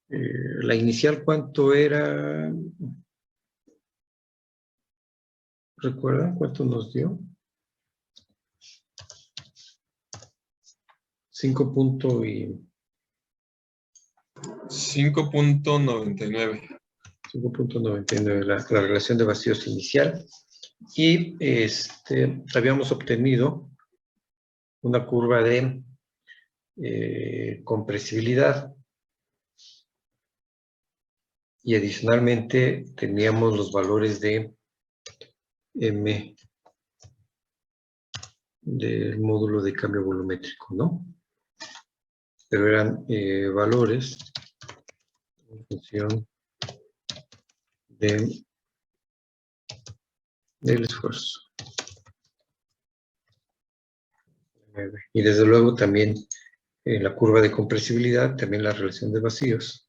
La inicial, ¿cuánto era? ¿Recuerdan cuánto nos dio? 5.99. 5.99 la relación de vacíos inicial. Y habíamos obtenido una curva de compresibilidad. Y adicionalmente teníamos los valores de M del módulo de cambio volumétrico, ¿no? Pero eran valores en función del esfuerzo. Y desde luego también en la curva de compresibilidad, también la relación de vacíos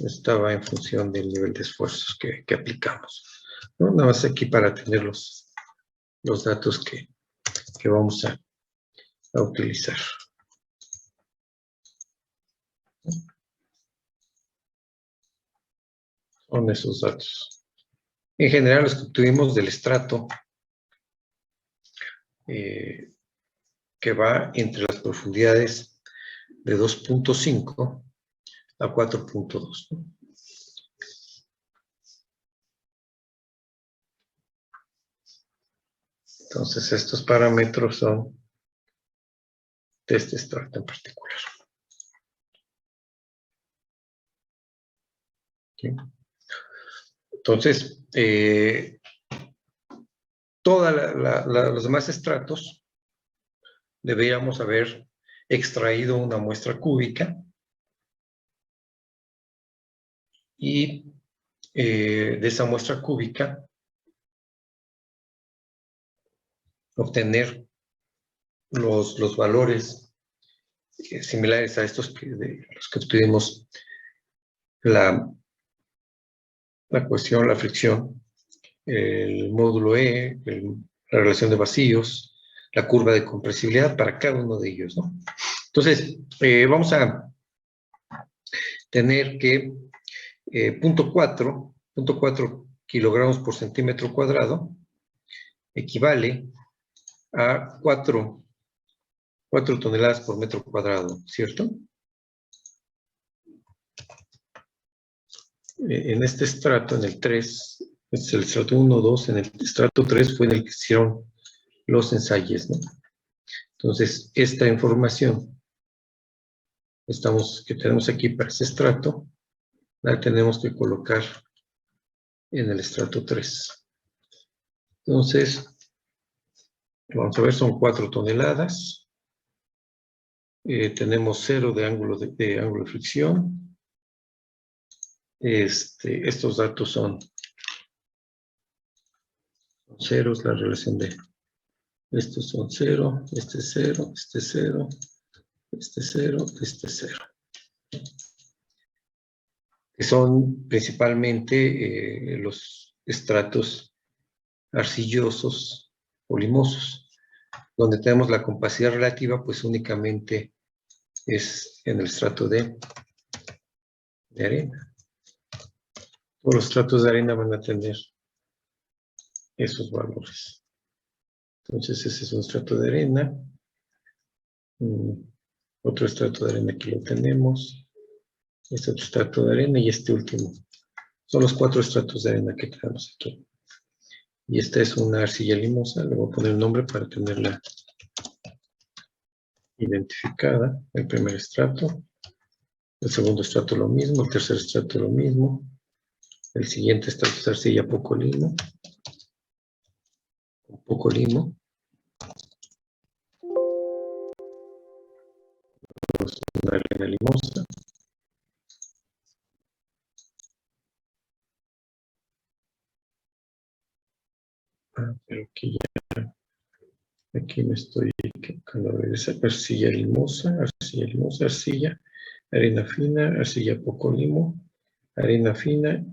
estaba en función del nivel de esfuerzos que aplicamos, ¿no? Nada más aquí para tener los datos que vamos a utilizar. Son esos datos. En general, los que obtuvimos del estrato que va entre las profundidades de 2.5 a 4.2, ¿no? Entonces, estos parámetros son de este estrato en particular. ¿Sí? Entonces, todos los demás estratos deberíamos haber extraído una muestra cúbica y de esa muestra cúbica obtener los valores similares a estos de los que obtuvimos la cuestión, la fricción, el módulo E, la relación de vacíos, la curva de compresibilidad para cada uno de ellos, ¿no? Entonces, vamos a tener que 0.4 kilogramos por centímetro cuadrado equivale a 4 toneladas por metro cuadrado, ¿cierto? En este estrato, en el 3, este es el estrato 1, 2, en el estrato 3 fue en el que hicieron los ensayos, ¿no? Entonces, esta información que tenemos aquí para ese estrato, la tenemos que colocar en el estrato 3. Entonces, vamos a ver, son 4 toneladas. Tenemos 0 de ángulo de fricción. Estos datos son ceros, la relación de estos son 0, este 0, este 0, este 0, este 0. Que son principalmente los estratos arcillosos o limosos, donde tenemos la compacidad relativa, pues únicamente es en el estrato de arena. Todos los estratos de arena van a tener esos valores. Entonces, ese es un estrato de arena. Otro estrato de arena aquí lo tenemos. Este otro estrato de arena y este último. Son los 4 estratos de arena que tenemos aquí. Y esta es una arcilla limosa. Le voy a poner el nombre para tenerla identificada. El primer estrato. El segundo estrato lo mismo. El tercer estrato lo mismo. El siguiente estrato es arcilla poco limo. Poco limo. Una arena limosa. Pero aquí me estoy equivocando. A ver, esa arcilla limosa, arcilla, arena fina, arcilla poco limo, arena fina.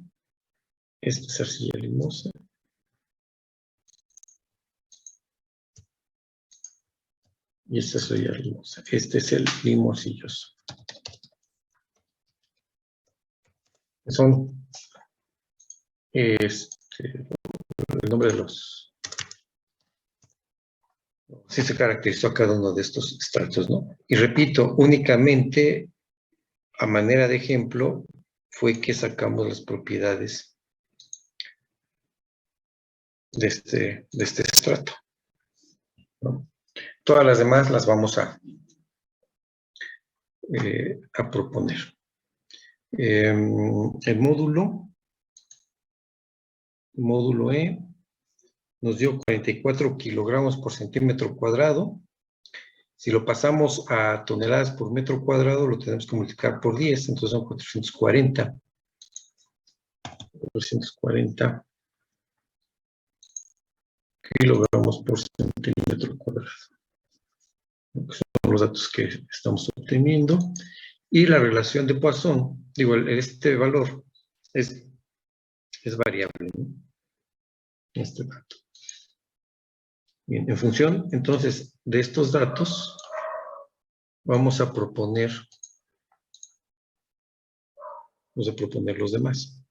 Esta es arcilla limosa. Y esta es arcilla limosa. Este es el limo arcilloso. Son el nombre de los... Sí se caracterizó cada uno de estos estratos, ¿no? Y repito, únicamente a manera de ejemplo fue que sacamos las propiedades de este estrato, ¿no? Todas las demás las vamos a proponer. El módulo E nos dio 44 kilogramos por centímetro cuadrado. Si lo pasamos a toneladas por metro cuadrado, lo tenemos que multiplicar por 10, entonces son 440. 440 kilogramos por centímetro cuadrado. Son los datos que estamos obteniendo. Y la relación de Poisson, digo, este valor es variable, ¿no? Este dato. Bien, en función, entonces, de estos datos, vamos a proponer los demás.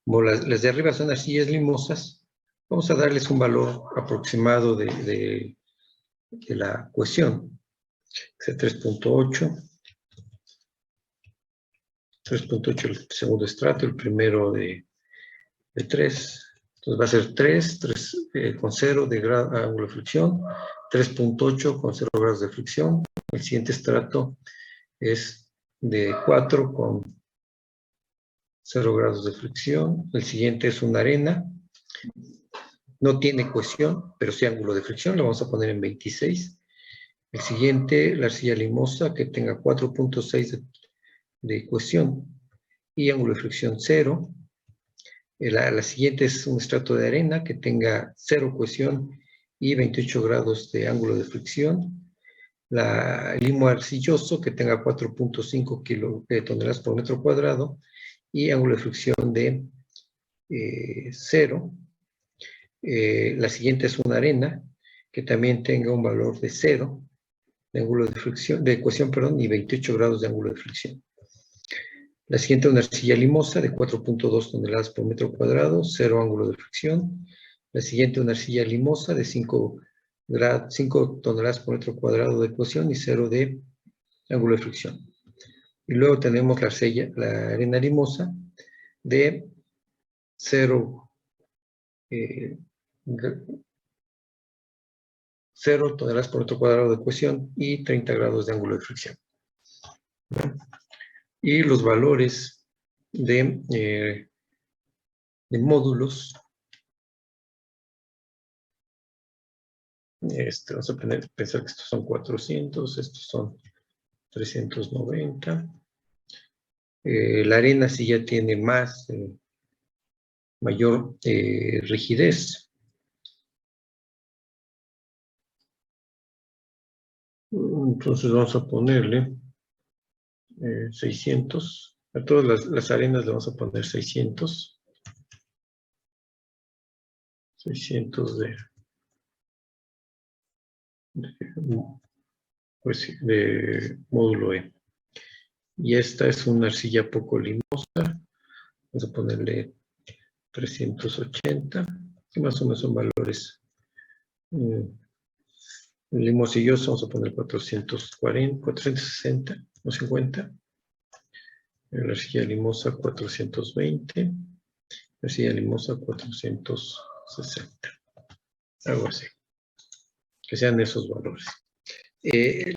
Como las de arriba son arcillas limosas, vamos a darles un valor aproximado de la cohesión. 3.8. 3.8 el segundo estrato, el primero de 3. Entonces va a ser 3 con 0 de ángulo de fricción, 3.8 con 0 grados de fricción. El siguiente estrato es de 4 con 0 grados de fricción. El siguiente es una arena. No tiene cohesión, pero sí ángulo de fricción. Lo vamos a poner en 26. El siguiente, la arcilla limosa, que tenga 4.6 de cohesión y ángulo de fricción 0. La siguiente es un estrato de arena que tenga 0 cohesión y 28 grados de ángulo de fricción. El limo arcilloso que tenga 4.5 toneladas por metro cuadrado y ángulo de fricción de 0. La siguiente es una arena que también tenga un valor de 0 de ángulo de fricción, de cohesión, perdón, y 28 grados de ángulo de fricción. La siguiente, una arcilla limosa de 4.2 toneladas por metro cuadrado, 0 ángulo de fricción. La siguiente, una arcilla limosa de 5 toneladas por metro cuadrado de cohesión y 0 de ángulo de fricción. Y luego tenemos la arena limosa de 0 toneladas por metro cuadrado de cohesión y 30 grados de ángulo de fricción. Y los valores de módulos. Vamos a pensar que estos son 400, estos son 390. La arena sí ya tiene mayor rigidez. Entonces vamos a ponerle 600. A todas las arenas le vamos a poner 600. 600 de módulo E. Y esta es una arcilla poco limosa. Vamos a ponerle 380. Que más o menos son valores limosilloso. Vamos a poner 440, 460 o 50. La arcilla limosa 420. La arcilla limosa 460. Algo así. Que sean esos valores.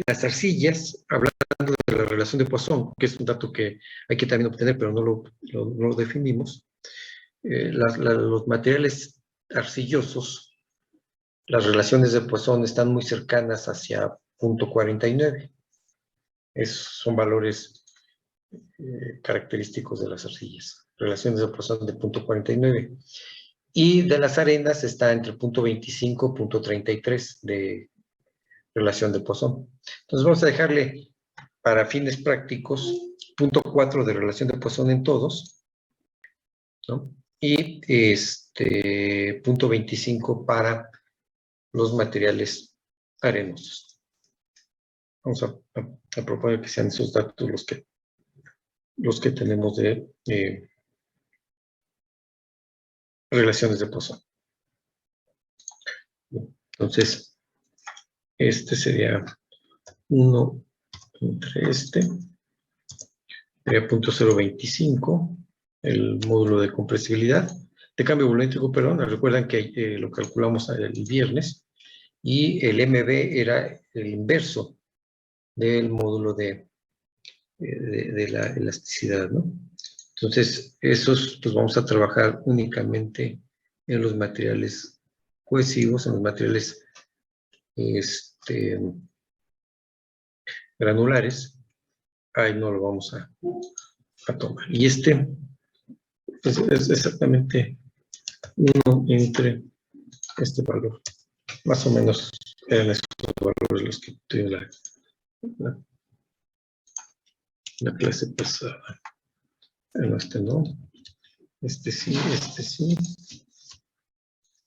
Las arcillas, hablando de la relación de Poisson, que es un dato que hay que también obtener, pero no lo definimos. Los materiales arcillosos, las relaciones de Poisson están muy cercanas hacia 0.49. Son valores característicos de las arcillas. Relaciones de Poisson de 0.49. Y de las arenas está entre 0.25 y 0.33 de relación de Poisson. Entonces vamos a dejarle para fines prácticos 0.4 de relación de Poisson en todos, ¿no? Y 0.25 para los materiales arenosos. Vamos a proponer que sean esos datos los que los que tenemos de relaciones de Poisson. Entonces, este sería 1 entre este. Sería 0.025, el módulo de compresibilidad. De cambio volumétrico, perdón, recuerdan que lo calculamos el viernes. Y el MB era el inverso del módulo de la elasticidad, ¿no? Entonces, esos pues vamos a trabajar únicamente en los materiales cohesivos, en los materiales granulares. Ahí no lo vamos a tomar. Y este es exactamente 1 entre este valor. Más o menos eran estos valores los que tuve la clase pasada. Bueno, este no. Este sí, este sí.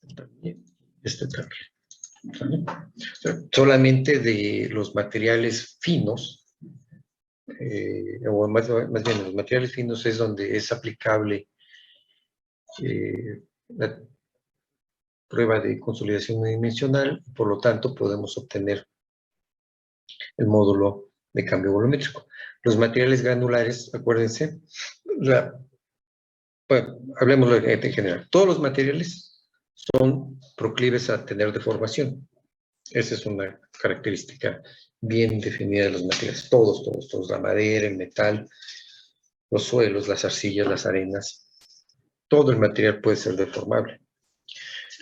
Este también. Este también. ¿Vale? O sea, solamente de los materiales finos, o más bien los materiales finos es donde es aplicable la prueba de consolidación unidimensional, por lo tanto podemos obtener el módulo de cambio volumétrico. Los materiales granulares, acuérdense, bueno, hablemos en general, todos los materiales son proclives a tener deformación. Esa es una característica bien definida de los materiales. Todos, la madera, el metal, los suelos, las arcillas, las arenas, todo el material puede ser deformable.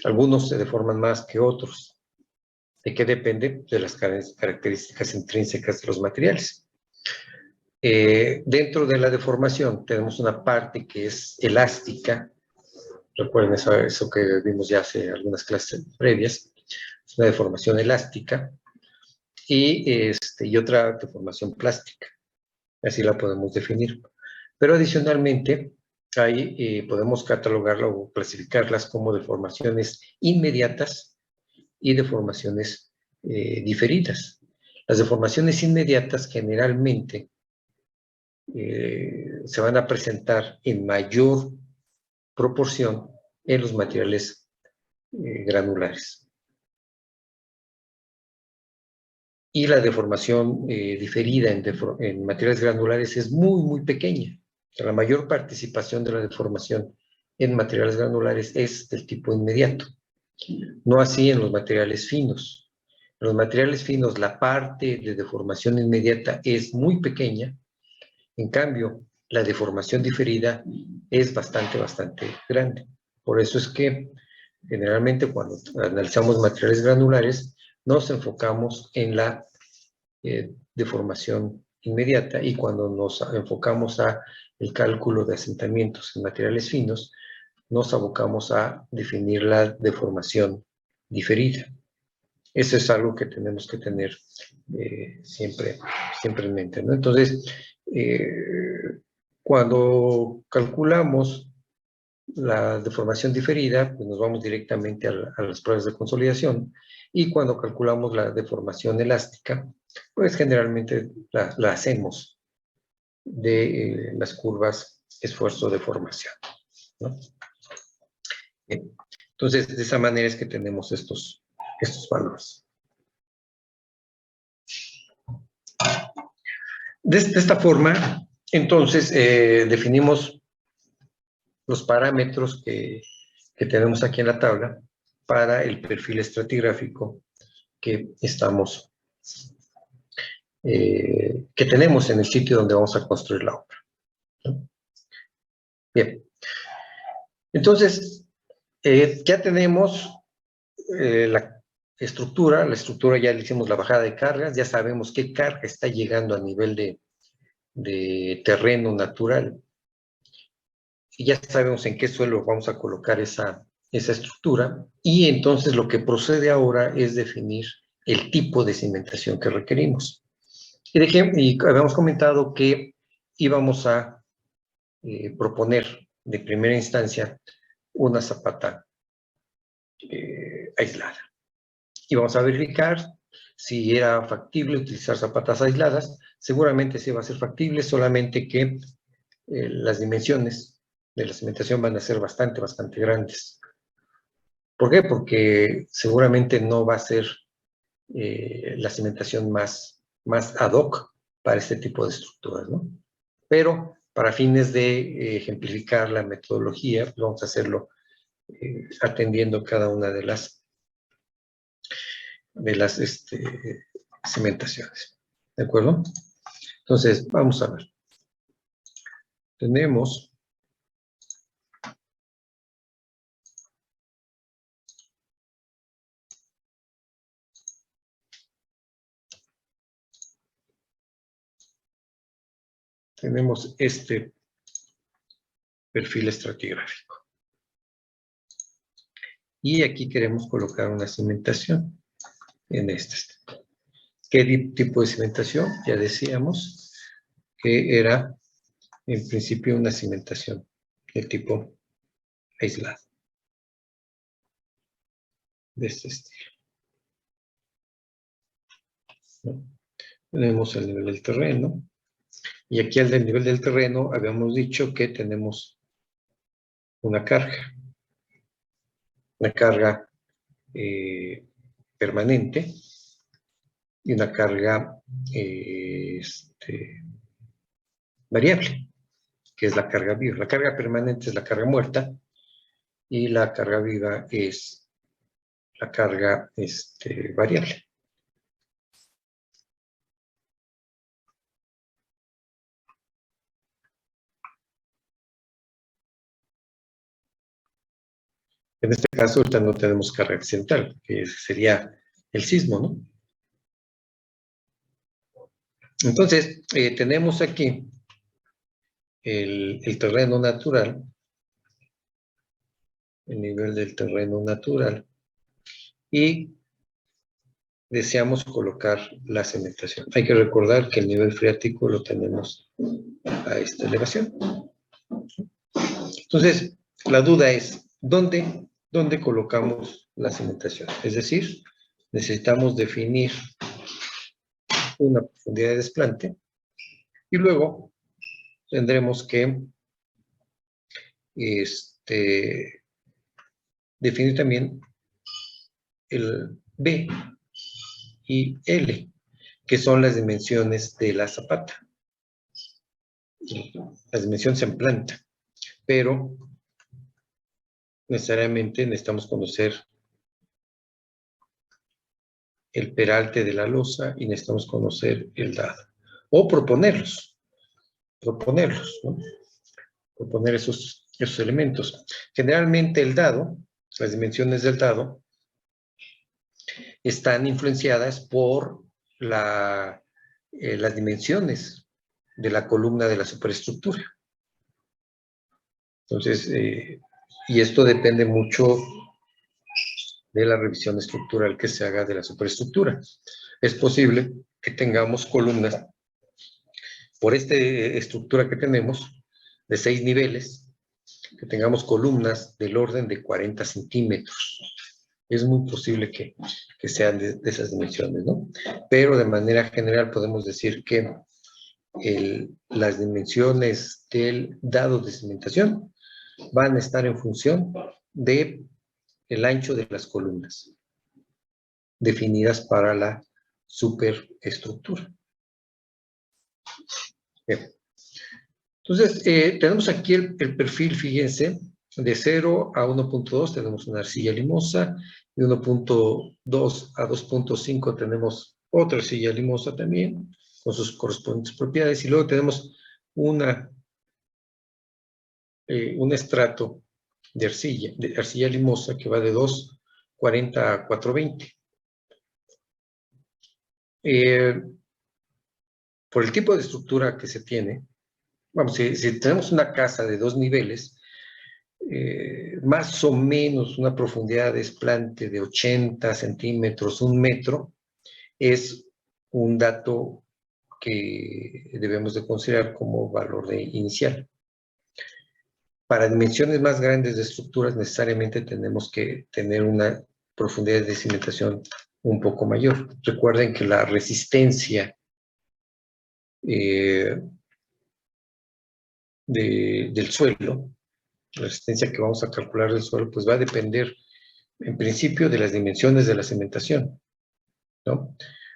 Algunos se deforman más que otros. ¿De qué depende? De las características intrínsecas de los materiales. Dentro de la deformación tenemos una parte que es elástica. Recuerden eso que vimos ya hace algunas clases previas. Es una deformación elástica y otra deformación plástica. Así la podemos definir. Pero adicionalmente, ahí podemos catalogarla o clasificarlas como deformaciones inmediatas y deformaciones diferidas. Las deformaciones inmediatas generalmente se van a presentar en mayor proporción en los materiales granulares. Y la deformación diferida en materiales granulares es muy pequeña. La mayor participación de la deformación en materiales granulares es del tipo inmediato. No así en los materiales finos. En los materiales finos la parte de deformación inmediata es muy pequeña. En cambio, la deformación diferida es bastante grande. Por eso es que generalmente cuando analizamos materiales granulares nos enfocamos en la deformación inmediata, y cuando nos enfocamos a el cálculo de asentamientos en materiales finos, nos abocamos a definir la deformación diferida. Eso es algo que tenemos que tener siempre en mente, ¿no? Entonces, cuando calculamos la deformación diferida, pues nos vamos directamente a las pruebas de consolidación, y cuando calculamos la deformación elástica, pues generalmente la hacemos de las curvas esfuerzo-deformación, ¿no? Bien. Entonces, de esa manera es que tenemos estos valores. De esta forma, entonces, definimos los parámetros que tenemos aquí en la tabla para el perfil estratigráfico que que tenemos en el sitio donde vamos a construir la obra. Bien. Entonces, ya tenemos la estructura ya le hicimos la bajada de cargas, ya sabemos qué carga está llegando a nivel de terreno natural, y ya sabemos en qué suelo vamos a colocar esa estructura, y entonces lo que procede ahora es definir el tipo de cimentación que requerimos. Y habíamos comentado que íbamos a proponer de primera instancia una zapata aislada. Y vamos a verificar si era factible utilizar zapatas aisladas. Seguramente sí va a ser factible, solamente que las dimensiones de la cimentación van a ser bastante grandes. ¿Por qué? Porque seguramente no va a ser la cimentación más ad hoc para este tipo de estructuras, ¿no? Pero para fines de ejemplificar la metodología, pues vamos a hacerlo atendiendo cada una de las cimentaciones. ¿De acuerdo? Entonces, vamos a ver. Tenemos este perfil estratigráfico. Y aquí queremos colocar una cimentación en este. ¿Qué tipo de cimentación? Ya decíamos que era, en principio, una cimentación de tipo aislado. De este estilo. ¿No? Tenemos el nivel del terreno. Y aquí al del nivel del terreno habíamos dicho que tenemos una carga. Una carga permanente y una carga variable, que es la carga viva. La carga permanente es la carga muerta y la carga viva es la carga variable. En este caso, ahorita no tenemos carga accidental, que sería el sismo, ¿no? Entonces, tenemos aquí el terreno natural, el nivel del terreno natural, y deseamos colocar la cementación. Hay que recordar que el nivel freático lo tenemos a esta elevación. Entonces, la duda es, ¿dónde colocamos la cimentación? Es decir, necesitamos definir una profundidad de desplante y luego tendremos que definir también el B y L, que son las dimensiones de la zapata. Las dimensiones en planta, pero necesariamente necesitamos conocer el peralte de la losa y necesitamos conocer el dado. O proponerlos, ¿no? Proponer esos elementos. Generalmente el dado, las dimensiones del dado, están influenciadas por las dimensiones de la columna de la superestructura. Entonces, y esto depende mucho de la revisión estructural que se haga de la superestructura. Es posible que tengamos columnas por esta estructura que tenemos de 6 niveles, que tengamos columnas del orden de 40 centímetros. Es muy posible que sean de esas dimensiones, ¿no? Pero de manera general podemos decir que las dimensiones del dado de cimentación van a estar en función de el ancho de las columnas definidas para la superestructura. Bien. Entonces, tenemos aquí el perfil, fíjense, de 0 a 1.2 tenemos una arcilla limosa, de 1.2 a 2.5 tenemos otra arcilla limosa también, con sus correspondientes propiedades, y luego tenemos un estrato de arcilla limosa que va de 2.40 a 4.20. Por el tipo de estructura que se tiene, vamos, si tenemos una casa de 2 niveles, más o menos una profundidad de desplante de 80 centímetros, 1 metro, es un dato que debemos de considerar como valor inicial. Para dimensiones más grandes de estructuras, necesariamente tenemos que tener una profundidad de cimentación un poco mayor. Recuerden que la resistencia del suelo, la resistencia que vamos a calcular del suelo, pues va a depender, en principio, de las dimensiones de la cimentación, ¿no?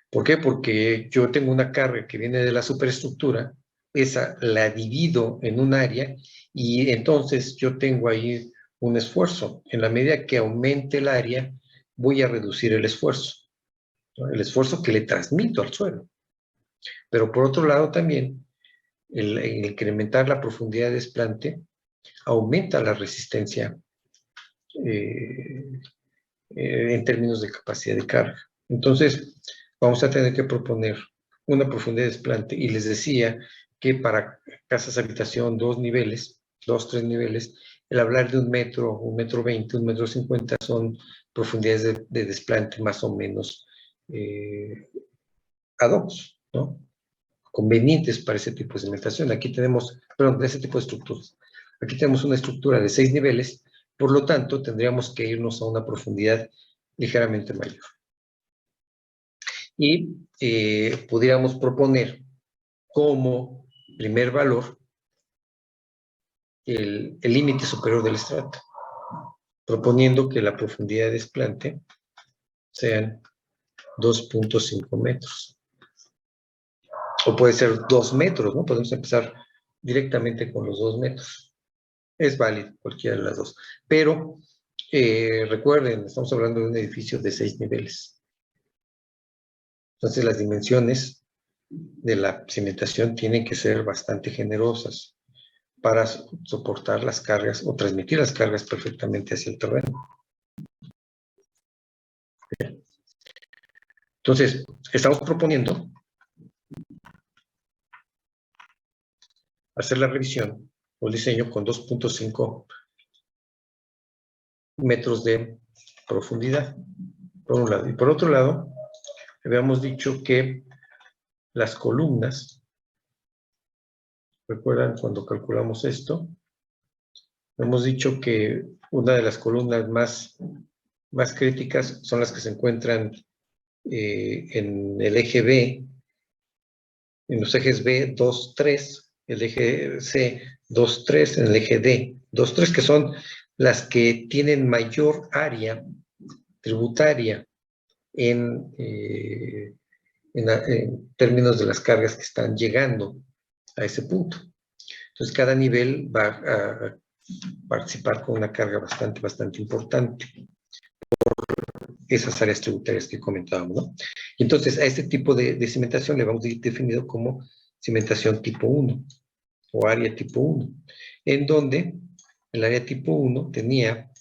¿Por qué? Porque yo tengo una carga que viene de la superestructura, esa la divido en un área y entonces yo tengo ahí un esfuerzo. En la medida que aumente el área, voy a reducir el esfuerzo, ¿no? El esfuerzo que le transmito al suelo. Pero por otro lado también, el incrementar la profundidad de desplante aumenta la resistencia en términos de capacidad de carga. Entonces, vamos a tener que proponer una profundidad de desplante. Y les decía que para casas habitación, 2 niveles, 2, 3 niveles, el hablar de 1 metro, 1,20 m, 1,50 m son profundidades de desplante más o menos ad hoc, ¿no? Convenientes para ese tipo de cimentación. Aquí tenemos, perdón, de ese tipo de estructuras. Aquí tenemos una estructura de 6 niveles, por lo tanto, tendríamos que irnos a una profundidad ligeramente mayor. Y pudiéramos proponer como primer valor el límite superior del estrato, proponiendo que la profundidad de desplante sean 2.5 metros. O puede ser 2 metros, ¿no? Podemos empezar directamente con los 2 metros. Es válido cualquiera de las dos. Pero recuerden, estamos hablando de un edificio de 6 niveles. Entonces las dimensiones de la cimentación tienen que ser bastante generosas para soportar las cargas o transmitir las cargas perfectamente hacia el terreno. Entonces, estamos proponiendo hacer la revisión o el diseño con 2.5 metros de profundidad, por un lado. Y por otro lado, habíamos dicho que las columnas, ¿recuerdan cuando calculamos esto? Hemos dicho que una de las columnas más críticas son las que se encuentran en el eje B, en los ejes B 2, 3, el eje C 2, 3, en el eje D 2, 3, que son las que tienen mayor área tributaria en términos de las cargas que están llegando a ese punto. Entonces, cada nivel va a participar con una carga bastante importante por esas áreas tributarias que comentábamos, ¿no? Entonces, a este tipo de cimentación le vamos a ir definido como cimentación tipo 1 o área tipo 1, en donde el área tipo 1 tenía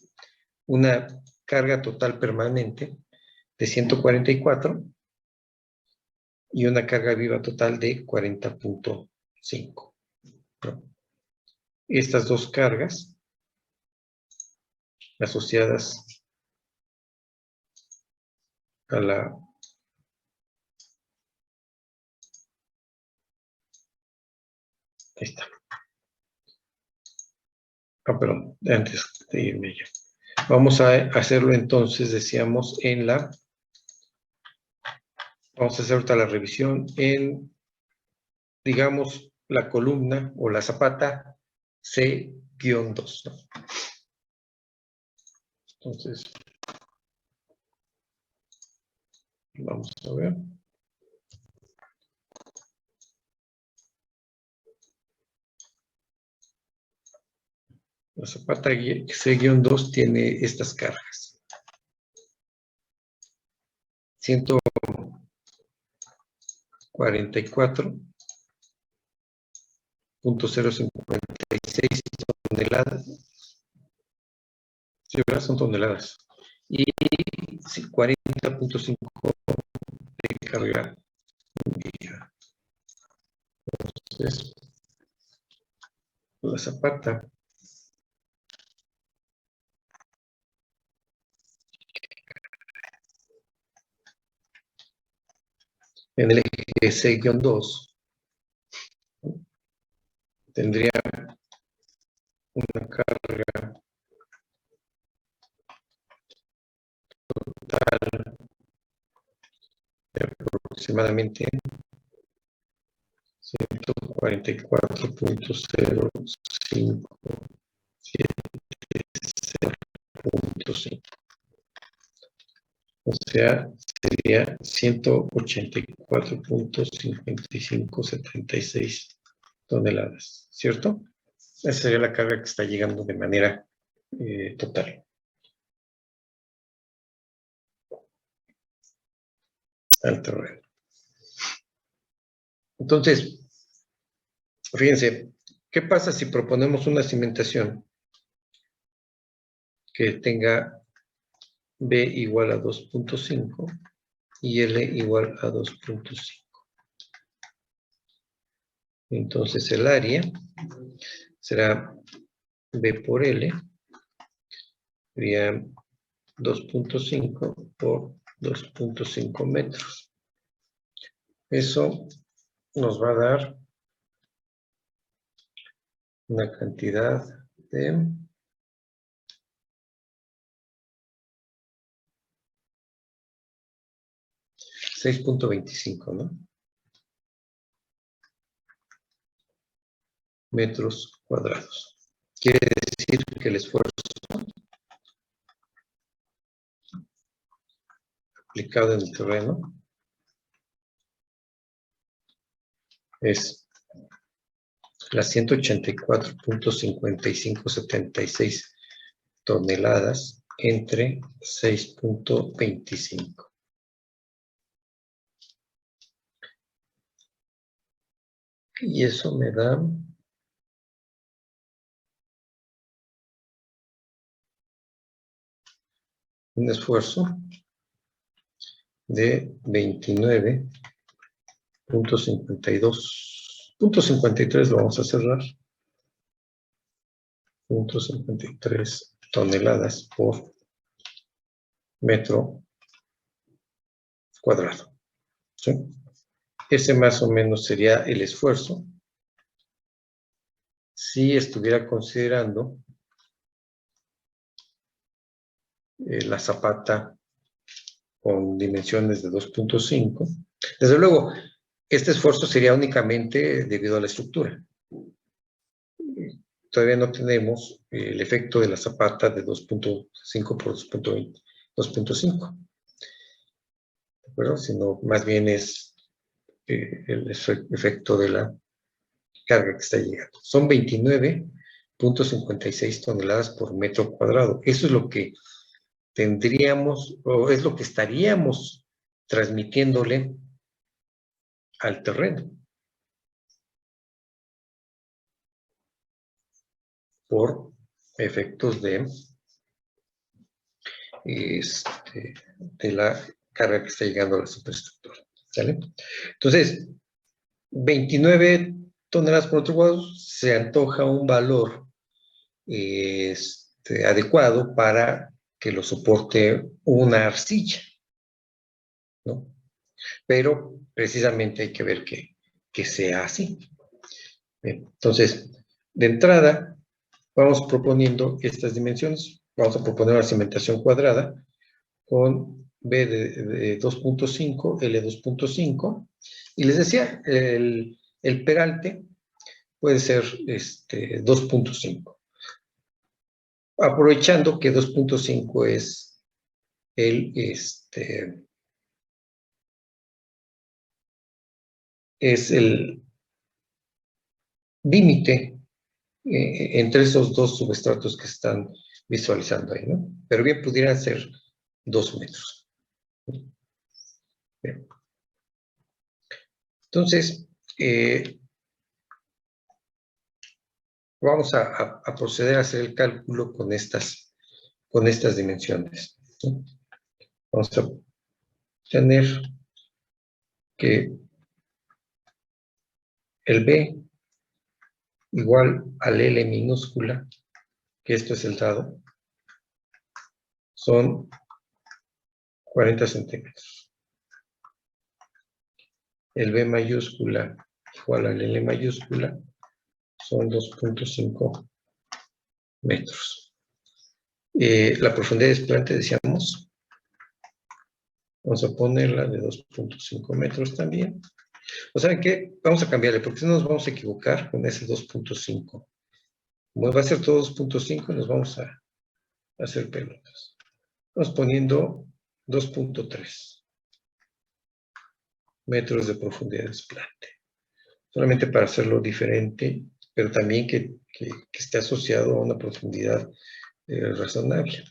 una carga total permanente de 144 y una carga viva total de 40.5. ¿no? Estas dos cargas asociadas a la esta. Perdón, antes de irme ya. Vamos a hacerlo entonces, decíamos, vamos a hacer ahorita la revisión en, digamos, la columna o la zapata C-2, ¿no? Entonces, vamos a ver. La zapata C-2 tiene estas cargas. 144.056 toneladas. Sí, ¿verdad? Son toneladas. Y 40.5 de carga. Entonces, la zapata en el eje C-2 tendría una carga total de aproximadamente 144.5 44.057.5. O sea, sería 184.5576 toneladas, ¿cierto? Esa sería la carga que está llegando de manera total al terreno. Entonces, fíjense, ¿qué pasa si proponemos una cimentación que tenga B igual a 2.5 y L igual a 2.5? Entonces el área será B por L, sería 2.5 por 2.5 metros. Eso nos va a dar una cantidad de 6.25, ¿no? Metros cuadrados. Quiere decir que el esfuerzo aplicado en el terreno es las 184.5576 toneladas entre 6.25. Y eso me da un esfuerzo de 29.52. 0.53 lo vamos a cerrar. 0.53 toneladas por metro cuadrado. ¿Sí? Ese más o menos sería el esfuerzo si estuviera considerando la zapata con dimensiones de 2.5. Desde luego, este esfuerzo sería únicamente debido a la estructura. Todavía no tenemos el efecto de la zapata de 2.5 por 2.5. ¿De acuerdo? Sino más bien es el efecto de la carga que está llegando. Son 29.56 toneladas por metro cuadrado. Eso es lo que tendríamos, o es lo que estaríamos transmitiéndole al terreno por efectos de la carga que está llegando a la superestructura. ¿Sale? Entonces, 29 toneladas por metro cuadrado se antoja un valor adecuado para que lo soporte una arcilla, ¿no? Pero precisamente hay que ver que sea así. Bien, entonces, de entrada, vamos proponiendo estas dimensiones. Vamos a proponer una cimentación cuadrada con B de 2.5, L 2.5. Y les decía, el peralte puede ser 2.5. Aprovechando que 2.5 es el límite entre esos dos subestratos que están visualizando ahí, ¿no? Pero bien pudieran ser 2 metros. Bien. Entonces, vamos a proceder a hacer el cálculo con estas dimensiones, ¿sí? Vamos a tener que el B igual al L minúscula, que esto es el dado, son 40 centímetros. El B mayúscula igual al L mayúscula son 2.5 metros. La profundidad de desplante, decíamos, vamos a ponerla de 2.5 metros también. ¿O saben qué? Vamos a cambiarle, porque si no nos vamos a equivocar con ese 2.5. Como va a ser todo 2.5, nos vamos a hacer pelotas. Vamos poniendo 2.3 metros de profundidad de desplante. Solamente para hacerlo diferente, pero también que esté asociado a una profundidad razonable.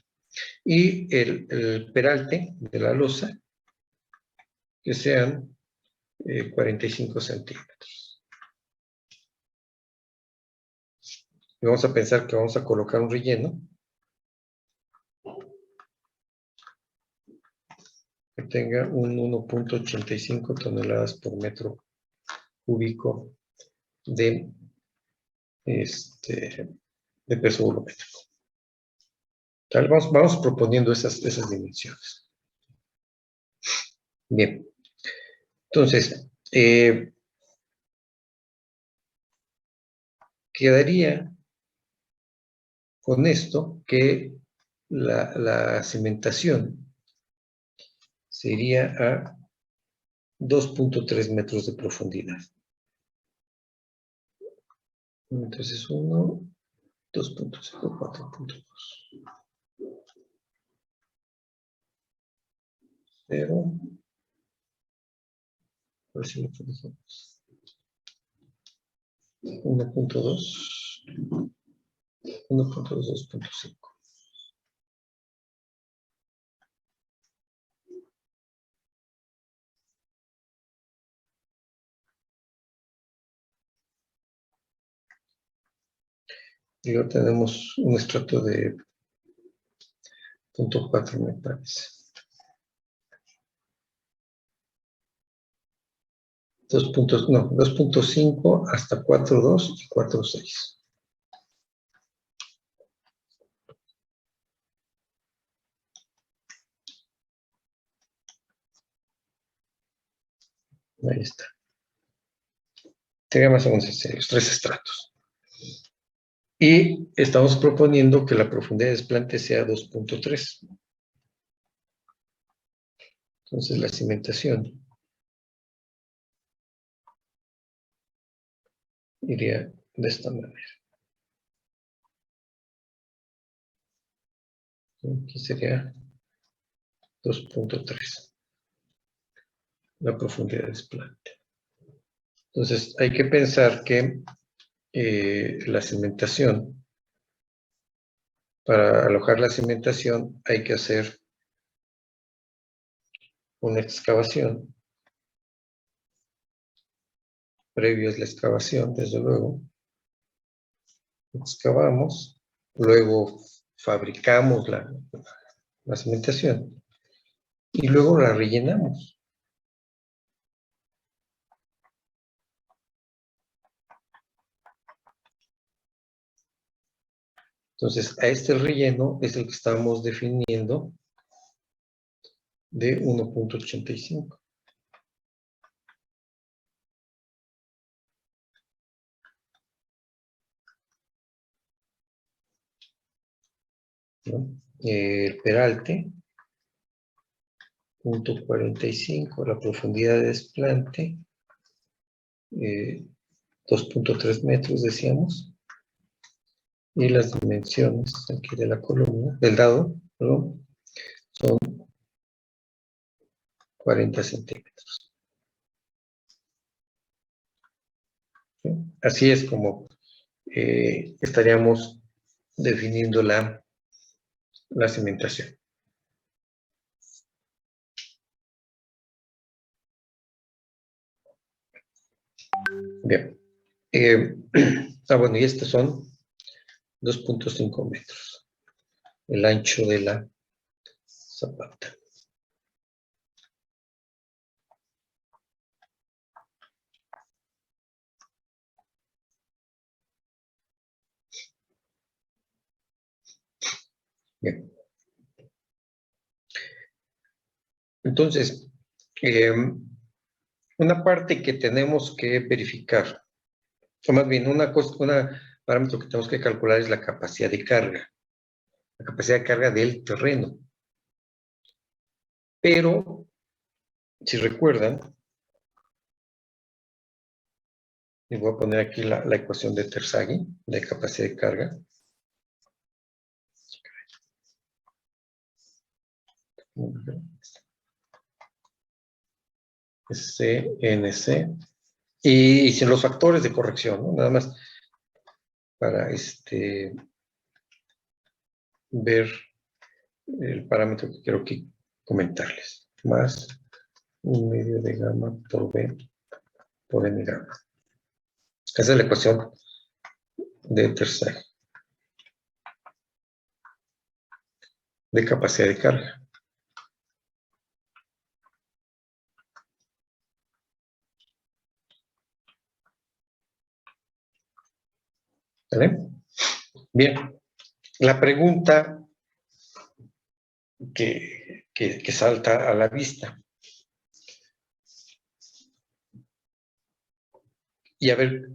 Y el peralte de la losa, que sean 45 centímetros. Y vamos a pensar que vamos a colocar un relleno que tenga un 1.85 toneladas por metro cúbico de peso volumétrico. Vamos proponiendo esas dimensiones. Bien. Entonces, quedaría con esto que la cimentación sería a 2.3 metros de profundidad. Entonces, 1, 2.5, 4.2. 0. A ver si lo corregimos. 1.2. 1.2, 2.5. Y luego tenemos un estrato de 0.4, me parece. 2.5 hasta 4.2 y 4.6. Ahí está. Sería más o menos así, los 3 estratos. Y estamos proponiendo que la profundidad de desplante sea 2.3. Entonces la cimentación iría de esta manera. Aquí sería 2.3. La profundidad de desplante. Entonces hay que pensar que la cimentación, para alojar la cimentación hay que hacer una excavación. Previo es la excavación, desde luego. Excavamos, luego fabricamos la cimentación y luego la rellenamos. Entonces, a este relleno es el que estamos definiendo de 1.85. ¿No? El peralte, 0.45, la profundidad de desplante, 2.3 metros, decíamos, y las dimensiones aquí de la columna, del dado, perdón, son 40 centímetros. ¿Sí? Así es como estaríamos definiendo la cimentación. Bien. Bueno, y estos son 2.5 metros. El ancho de la zapata. Bien. Entonces, una parte que tenemos que verificar, o más bien, un parámetro que tenemos que calcular es la capacidad de carga. La capacidad de carga del terreno. Pero, si recuerdan, Y voy a poner aquí la ecuación de Terzaghi, de capacidad de carga. CNC. Y sin los factores de corrección, ¿no? Nada más para ver el parámetro que quiero comentarles. Más 1/2 de gamma por B por N gamma. Esa es la ecuación de Terzaghi, de capacidad de carga. ¿Vale? Bien. La pregunta que salta a la vista. Y a ver,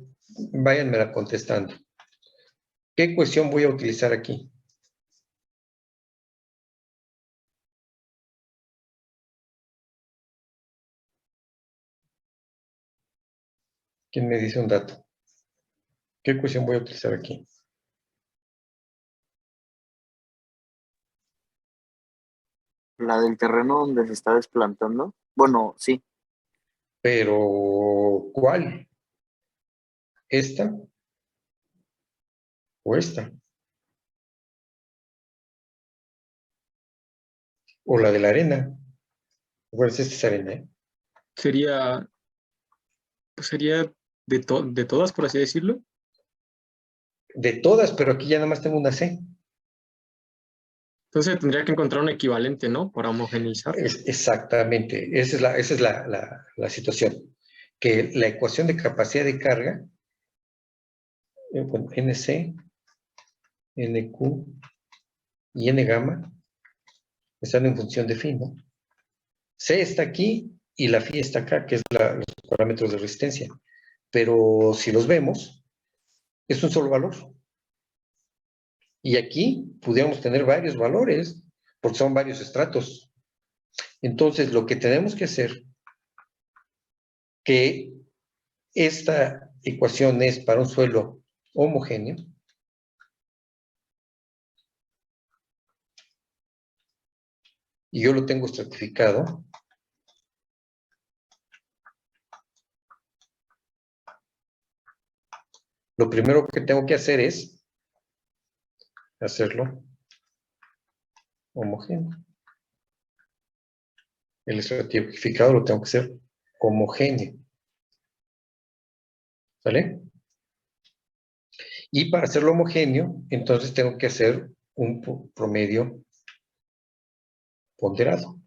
váyanmela contestando. ¿Qué ecuación voy a utilizar aquí? ¿Quién me dice un dato? ¿Qué ecuación voy a utilizar aquí? La del terreno donde se está desplantando. Bueno, sí. Pero, ¿cuál? ¿Esta o esta? ¿O la de la arena? Bueno, esta es arena, ¿eh? Sería, pues sería de todas, por así decirlo. De todas, pero aquí ya nada más tengo una C. Entonces tendría que encontrar un equivalente, ¿no? Para homogeneizar. Exactamente, esa es la situación. Que la ecuación de capacidad de carga, bueno, NC, NQ y N gamma están en función de phi, ¿no? C está aquí y la phi está acá, que es los parámetros de resistencia. Pero si los vemos, es un solo valor. Y aquí pudiéramos tener varios valores, porque son varios estratos. Entonces, lo que tenemos que hacer, que esta ecuación es para un suelo homogéneo, y yo lo tengo estratificado, lo primero que tengo que hacer es hacerlo homogéneo. El estratificado lo tengo que hacer homogéneo. ¿Vale? Y para hacerlo homogéneo, entonces tengo que hacer un promedio ponderado,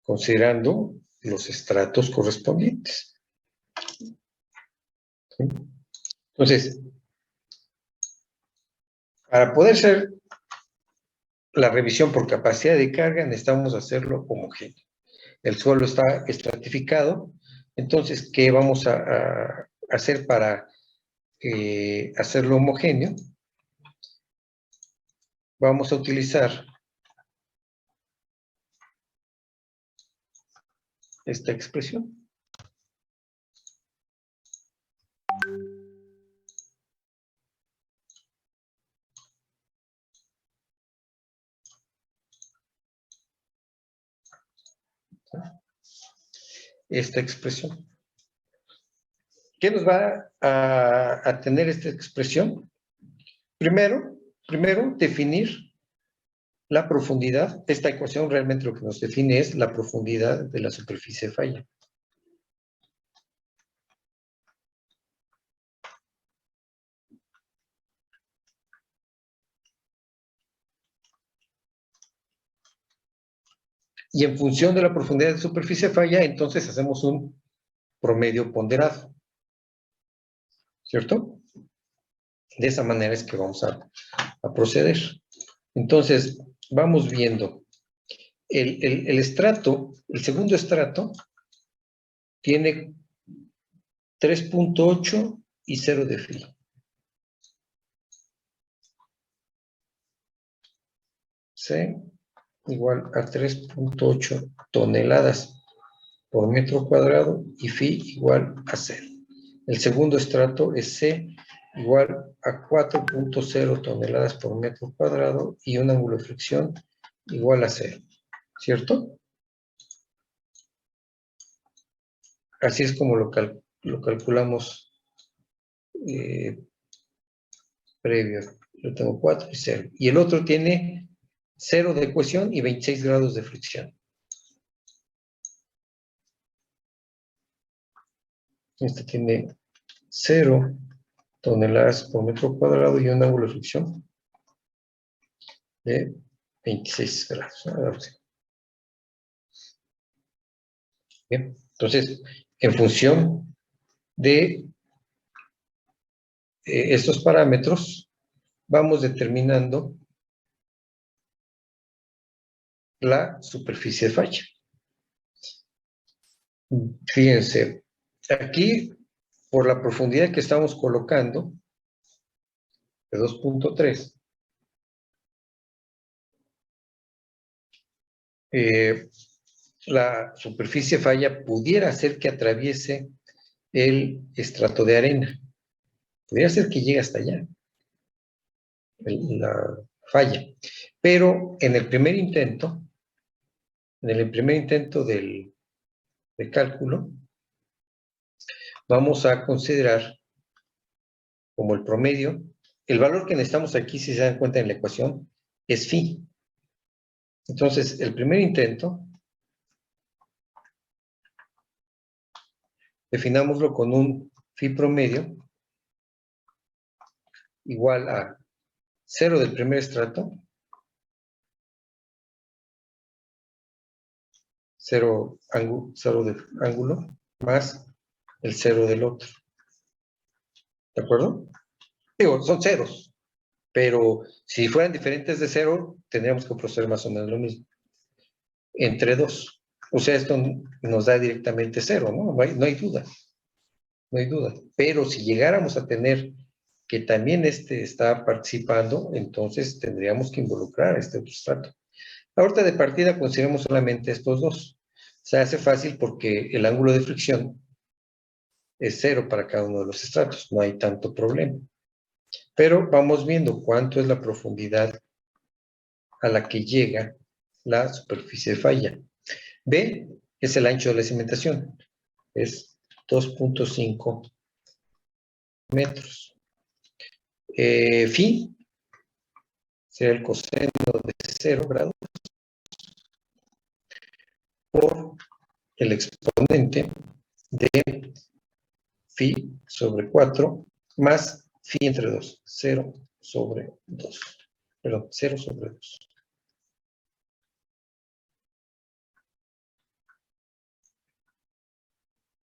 considerando los estratos correspondientes. ¿Sí? Entonces, para poder hacer la revisión por capacidad de carga, necesitamos hacerlo homogéneo. El suelo está estratificado, entonces, ¿qué vamos a hacer para hacerlo homogéneo? Vamos a utilizar esta expresión. Esta expresión. ¿Qué nos va a tener esta expresión? Primero, definir la profundidad. Esta ecuación realmente lo que nos define es la profundidad de la superficie de falla. Y en función de la profundidad de superficie de falla, entonces hacemos un promedio ponderado. ¿Cierto? De esa manera es que vamos a proceder. Entonces, vamos viendo. El estrato, el segundo estrato, tiene 3.8 y 0 de frío. C igual a 3.8 toneladas. por metro cuadrado y phi igual a 0. El segundo estrato es C igual a 4.0 toneladas por metro cuadrado y un ángulo de fricción igual a 0. ¿Cierto? Así es como lo calculamos previo. Yo tengo 4 y 0. Y el otro tiene 0 de cohesión y 26 grados de fricción. Este tiene 0 toneladas por metro cuadrado y un ángulo de fricción de 26 grados. Bien, entonces, en función de estos parámetros, vamos determinando la superficie de falla. Fíjense, aquí, por la profundidad que estamos colocando, de 2.3, la superficie falla pudiera ser que atraviese el estrato de arena. Podría ser que llegue hasta allá, la falla. Pero en el primer intento, del cálculo, vamos a considerar como el promedio, el valor que necesitamos aquí, si se dan cuenta en la ecuación, es phi. Entonces, el primer intento, definámoslo con un phi promedio igual a 0 del primer estrato, 0 de ángulo, más el 0 del otro. ¿De acuerdo? Digo, son ceros, pero si fueran diferentes de 0, tendríamos que proceder más o menos lo mismo. Entre 2. O sea, esto nos da directamente 0, ¿no? No hay duda. No hay duda. Pero si llegáramos a tener que también este está participando, entonces tendríamos que involucrar a este otro estrato. Ahorita de partida consideramos solamente estos dos. Se hace fácil porque el ángulo de fricción es 0 para cada uno de los estratos. No hay tanto problema. Pero vamos viendo cuánto es la profundidad a la que llega la superficie de falla. B es el ancho de la cimentación. Es 2.5 metros. Phi será el coseno de 0 grados por el exponente de phi sobre 4 más phi entre 2. 0 sobre 2. Perdón, 0 sobre 2.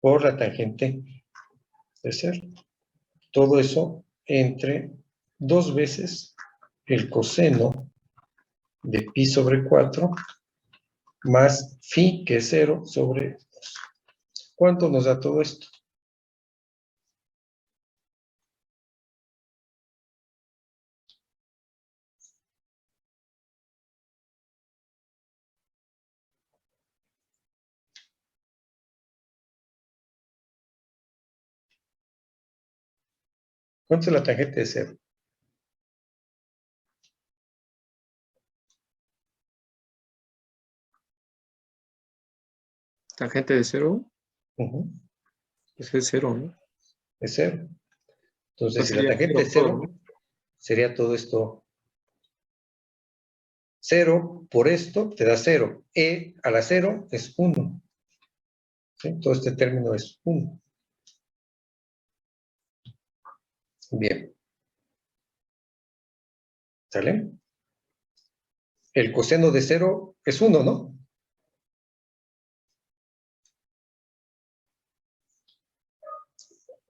Por la tangente de 0. Todo eso entre 2 veces el coseno de pi sobre 4 más phi, que es 0 sobre 2. ¿Cuánto nos da todo esto? ¿Cuánto es la tangente de 0? Tangente de 0, Pues es 0, ¿no? es 0. Entonces, Pues si la sería tangente es 0, ¿no? sería todo esto 0 por esto te da 0. E a la 0 es 1. ¿Sí? Todo este término es 1. Bien. ¿Sale? El coseno de 0 es 1, ¿no?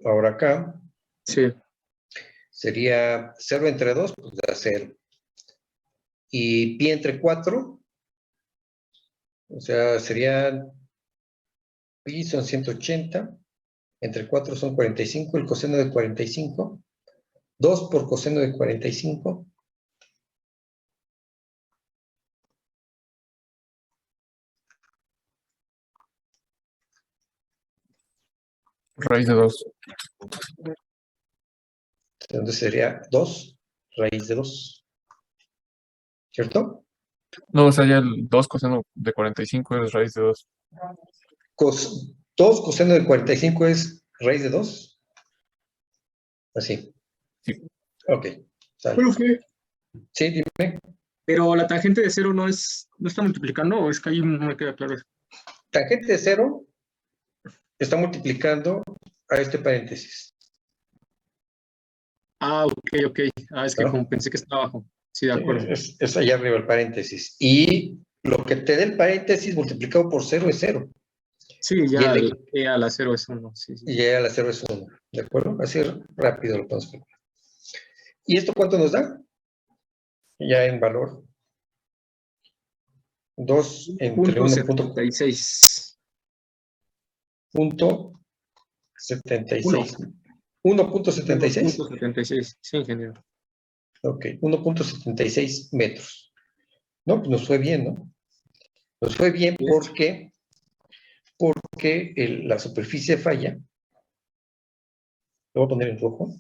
Ahora acá Sí. sería 0 entre 2, pues da 0. Y pi entre 4, o sea, sería pi son 180, entre 4 son 45, el coseno de 45, 2 por coseno de 45, Raíz de 2. Entonces sería 2 raíz de 2. ¿Cierto? No, o sea, ya el 2 coseno de 45 es raíz de 2. 2 coseno de 45 es raíz de 2. Así. Sí. Ok. Sale. Profe, Sí, dime. pero la tangente de 0 no está multiplicando, o es que ahí no me queda claro eso. Tangente de 0 está multiplicando a este paréntesis. Ah, ok. Ah, es que ¿No? como pensé que estaba abajo. Sí, de acuerdo. Es allá arriba el paréntesis. Y lo que te dé el paréntesis multiplicado por 0 es 0. Sí, Y ya el- E a la 0 es 1. Sí. Y ya la 0 es 1. ¿De acuerdo? Así rápido lo podemos calcular. ¿Y esto cuánto nos da? Ya en valor. 2 entre 1.76. 1.76. 1.76. 1.76. Sí, ingeniero. Ok, 1.76 metros. No, pues nos fue bien, ¿no? Nos fue bien porque la superficie falla. Lo voy a poner en rojo.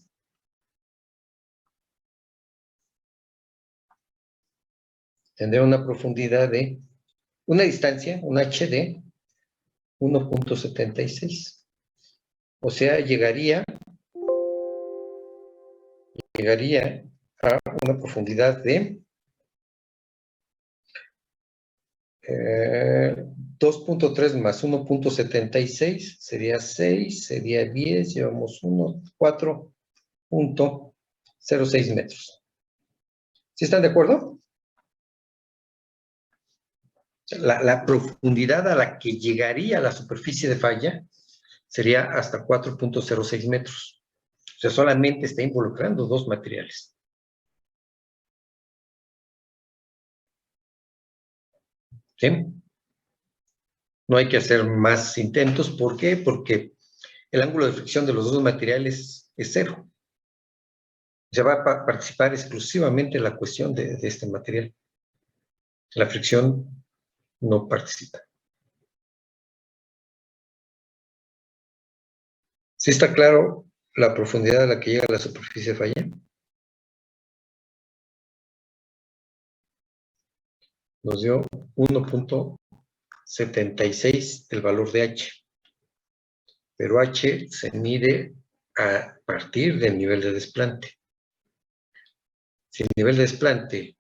Tendrá una profundidad de una distancia, un h de 1.76. O sea, llegaría a una profundidad de 2.3 más 1.76 sería 6, sería 10, llevamos 1, 4.06 metros. ¿Sí están de acuerdo? La profundidad a la que llegaría la superficie de falla sería hasta 4.06 metros. O sea, solamente está involucrando 2 materiales. ¿Sí? No hay que hacer más intentos. ¿Por qué? Porque el ángulo de fricción de los 2 materiales es 0. Se va a participar exclusivamente en la cuestión de este material. La fricción no participa. ¿Sí está claro la profundidad a la que llega la superficie de falla? Nos dio 1.76 el valor de H. Pero H se mide a partir del nivel de desplante. Si el nivel de desplante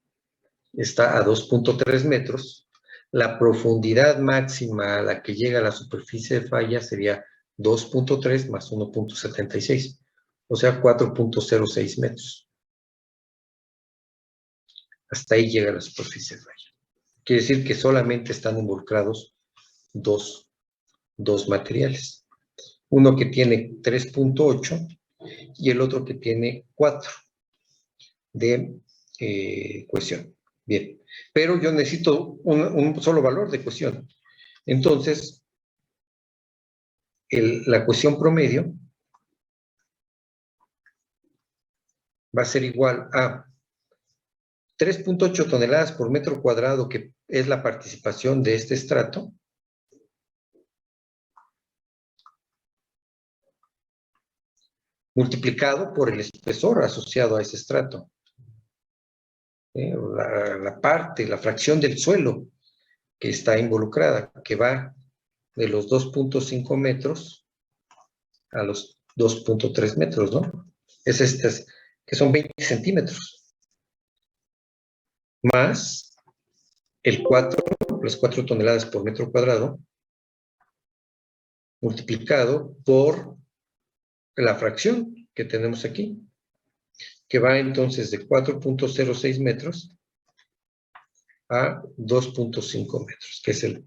está a 2.3 metros, la profundidad máxima a la que llega la superficie de falla sería 2.3 más 1.76, o sea, 4.06 metros. Hasta ahí llega la superficie de falla. Quiere decir que solamente están involucrados dos materiales. Uno que tiene 3.8 y el otro que tiene 4 de cohesión. Bien, pero yo necesito un solo valor de cohesión. Entonces, la cohesión promedio va a ser igual a 3.8 toneladas por metro cuadrado, que es la participación de este estrato, multiplicado por el espesor asociado a ese estrato. La fracción del suelo que está involucrada, que va de los 2.5 metros a los 2.3 metros, ¿no? Es estas, que son 20 centímetros. Más las 4 toneladas por metro cuadrado, multiplicado por la fracción que tenemos aquí, que va entonces de 4.06 metros a 2.5 metros, que es el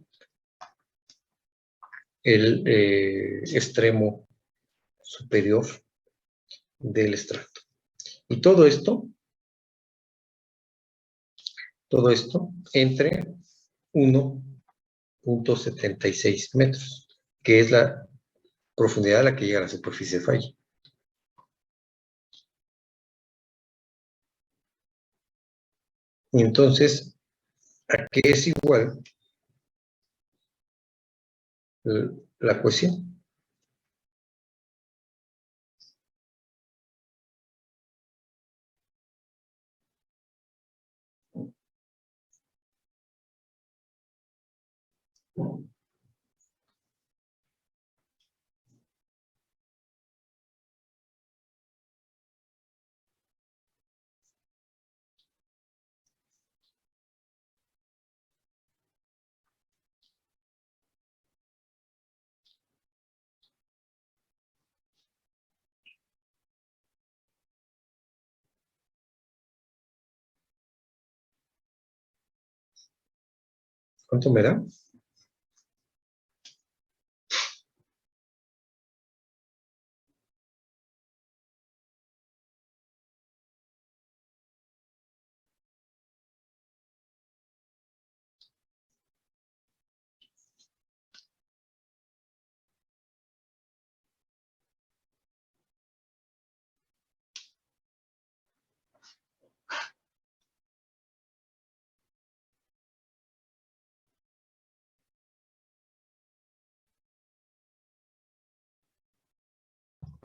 extremo superior del estrato. Y todo esto entre 1.76 metros, que es la profundidad a la que llega la superficie de falla. Y entonces, ¿a qué es igual la cohesión? ¿Cuánto me da?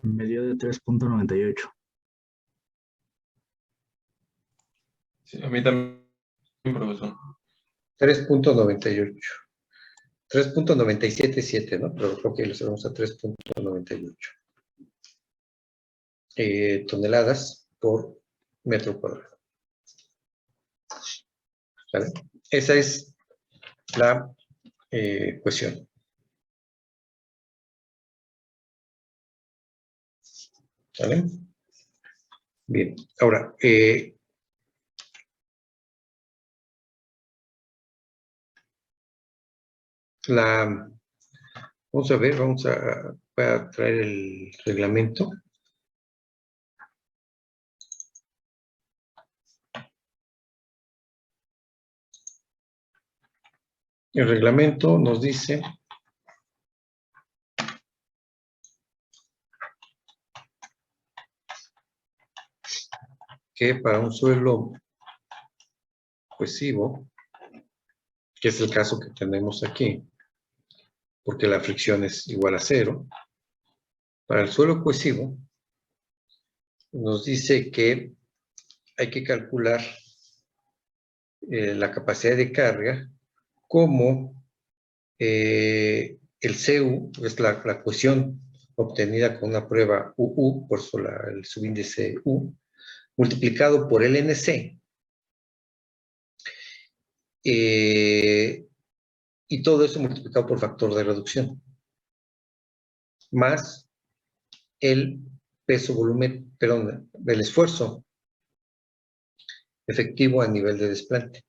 Me dio de 3.98. Sí, a mí también, profesor. 3.98. 3.977, ¿no? Pero creo que lo hacemos a 3.98 toneladas por metro cuadrado. ¿Vale? Esa es la cuestión. ¿Vale? Bien, ahora, vamos a ver, voy a traer el reglamento. El reglamento nos dice que para un suelo cohesivo, que es el caso que tenemos aquí, porque la fricción es igual a 0, para el suelo cohesivo nos dice que hay que calcular la capacidad de carga como el CU, es la cohesión obtenida con una prueba UU, por eso el subíndice U, multiplicado por el NC, y todo eso multiplicado por factor de reducción, más el peso volumen, perdón, del esfuerzo efectivo a nivel de desplante.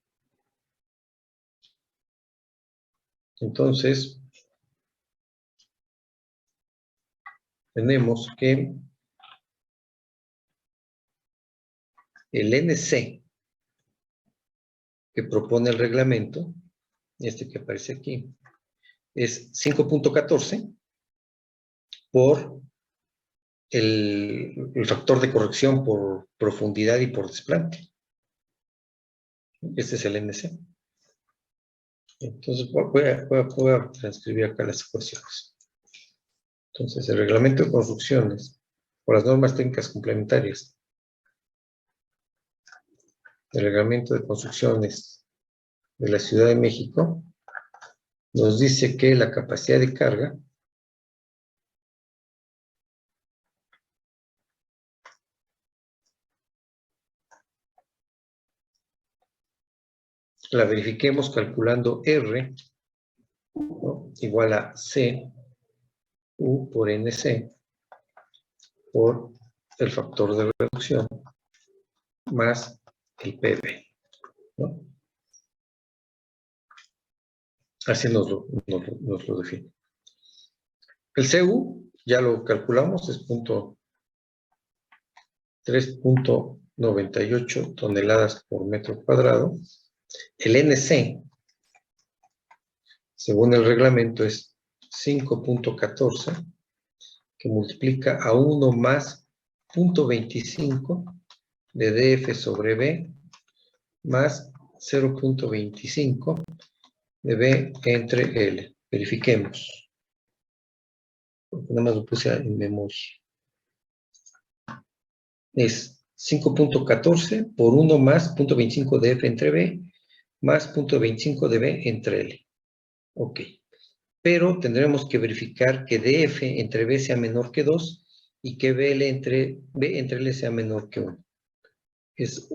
Entonces, tenemos que el NC que propone el reglamento, este que aparece aquí, es 5.14 por el factor de corrección por profundidad y por desplante. Este es el NC. Entonces, voy a transcribir acá las ecuaciones. Entonces, el reglamento de construcciones o las normas técnicas complementarias del reglamento de construcciones de la Ciudad de México nos dice que la capacidad de carga la verifiquemos calculando R, ¿no?, igual a C U por NC por el factor de reducción más el PB, ¿no? Así nos lo define. El CU ya lo calculamos, es 3.98 toneladas por metro cuadrado. El NC, según el reglamento, es 5.14, que multiplica a 1 más 0.25 de DF sobre B, más 0.25 de B entre L. Verifiquemos. Porque nada más lo puse en memoria. Es 5.14 por 1 más 0.25 de F entre B, más 0.25 de B entre L. Ok. Pero tendremos que verificar que DF entre B sea menor que 2 y que BL entre B entre L sea menor que 1. Es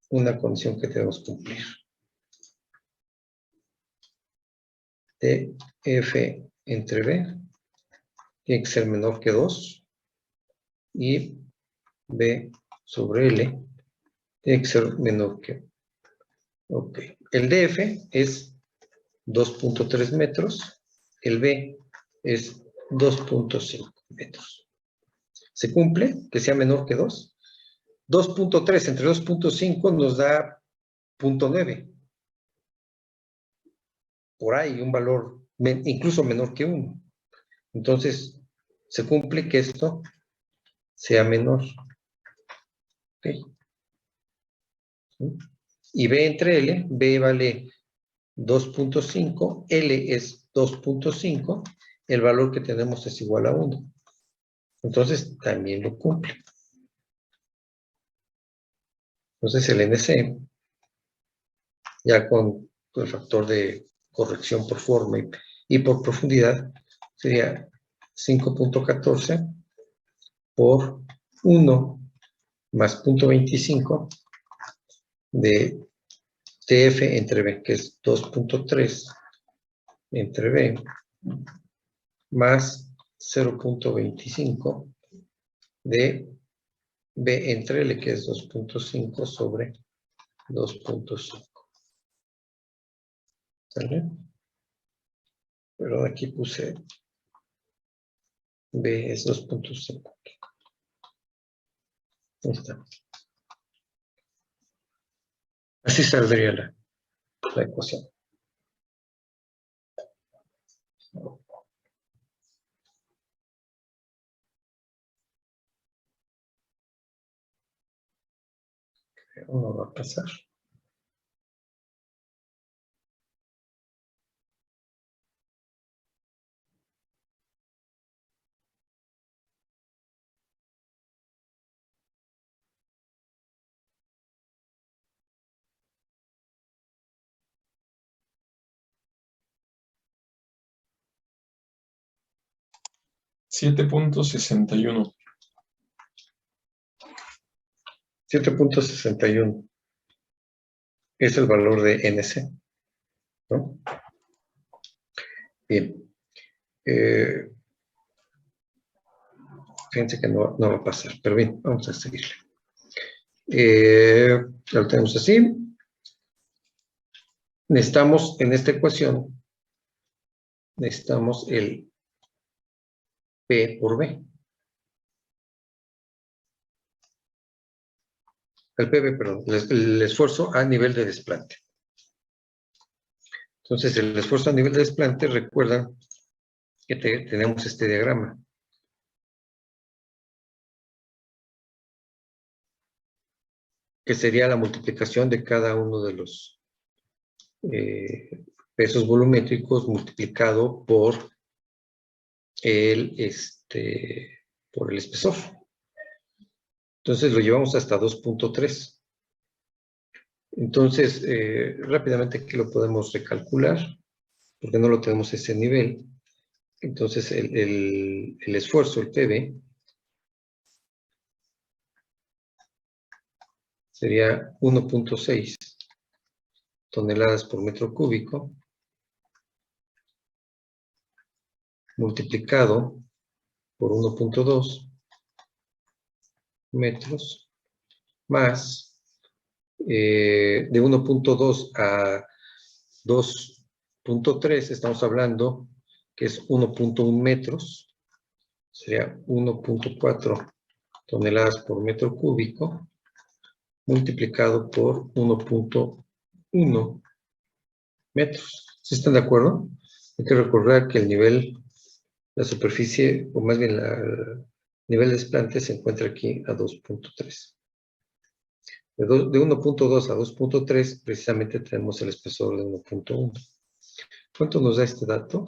una condición que debemos cumplir. DF entre B tiene que ser menor que 2 y B sobre L tiene que ser menor que 1. Ok, el DF es 2.3 metros, el B es 2.5 metros. ¿Se cumple que sea menor que 2? 2.3 entre 2.5 nos da 0.9. Por ahí un valor incluso menor que 1. Entonces, se cumple que esto sea menor. ¿Okay? Y B entre L, B vale 2.5, L es 2.5, el valor que tenemos es igual a 1. Entonces, también lo cumple. Entonces, el NC, ya con el factor de corrección por forma y por profundidad, sería 5.14 por 1 más 0.25 de TF entre B, que es 2.3 entre B, más 0.25 de B entre L, que es 2.5 sobre 2.5. ¿Sale? Pero aquí puse B es 2.5. Ahí está. Así saldría la ecuación. Pero no va a pasar. $7.61. 7.61 es el valor de NC, ¿no? Bien. Fíjense que no va a pasar, pero bien, vamos a seguirle. Ya lo tenemos así. Necesitamos en esta ecuación, necesitamos el P por B. El PB, perdón, el esfuerzo a nivel de desplante. Entonces, el esfuerzo a nivel de desplante, recuerdan que tenemos este diagrama. Que sería la multiplicación de cada uno de los pesos volumétricos multiplicado por el espesor. Entonces lo llevamos hasta 2.3. Entonces, rápidamente aquí lo podemos recalcular, porque no lo tenemos a ese nivel. Entonces, el esfuerzo, el PB, sería 1.6 toneladas por metro cúbico, multiplicado por 1.2 metros, más de 1.2 a 2.3, estamos hablando que es 1.1 metros, sería 1.4 toneladas por metro cúbico, multiplicado por 1.1 metros. ¿Sí están de acuerdo? Hay que recordar que el nivel, la superficie, o más bien el nivel de desplante se encuentra aquí a 2.3. De 1.2 a 2.3 precisamente tenemos el espesor de 1.1. ¿Cuánto nos da este dato?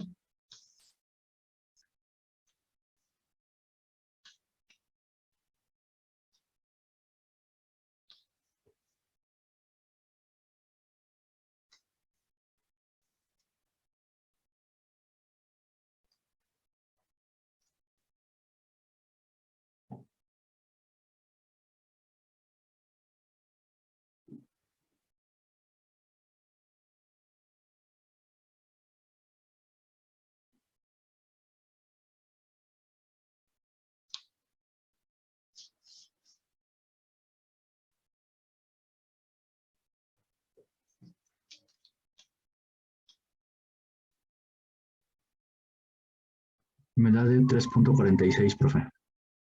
Me da de 3.46, profe.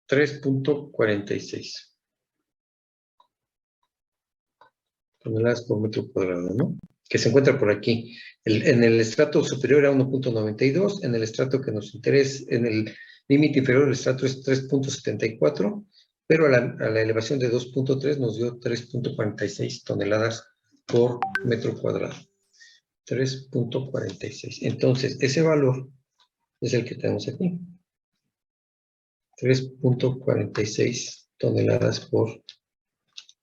3.46 toneladas por metro cuadrado, ¿no? Que se encuentra por aquí. En el estrato superior era 1.92, en el estrato que nos interesa, en el límite inferior del estrato es 3.74, pero a la elevación de 2.3 nos dio 3.46 toneladas por metro cuadrado. 3.46. Entonces, ese valor es el que tenemos aquí. 3.46 toneladas por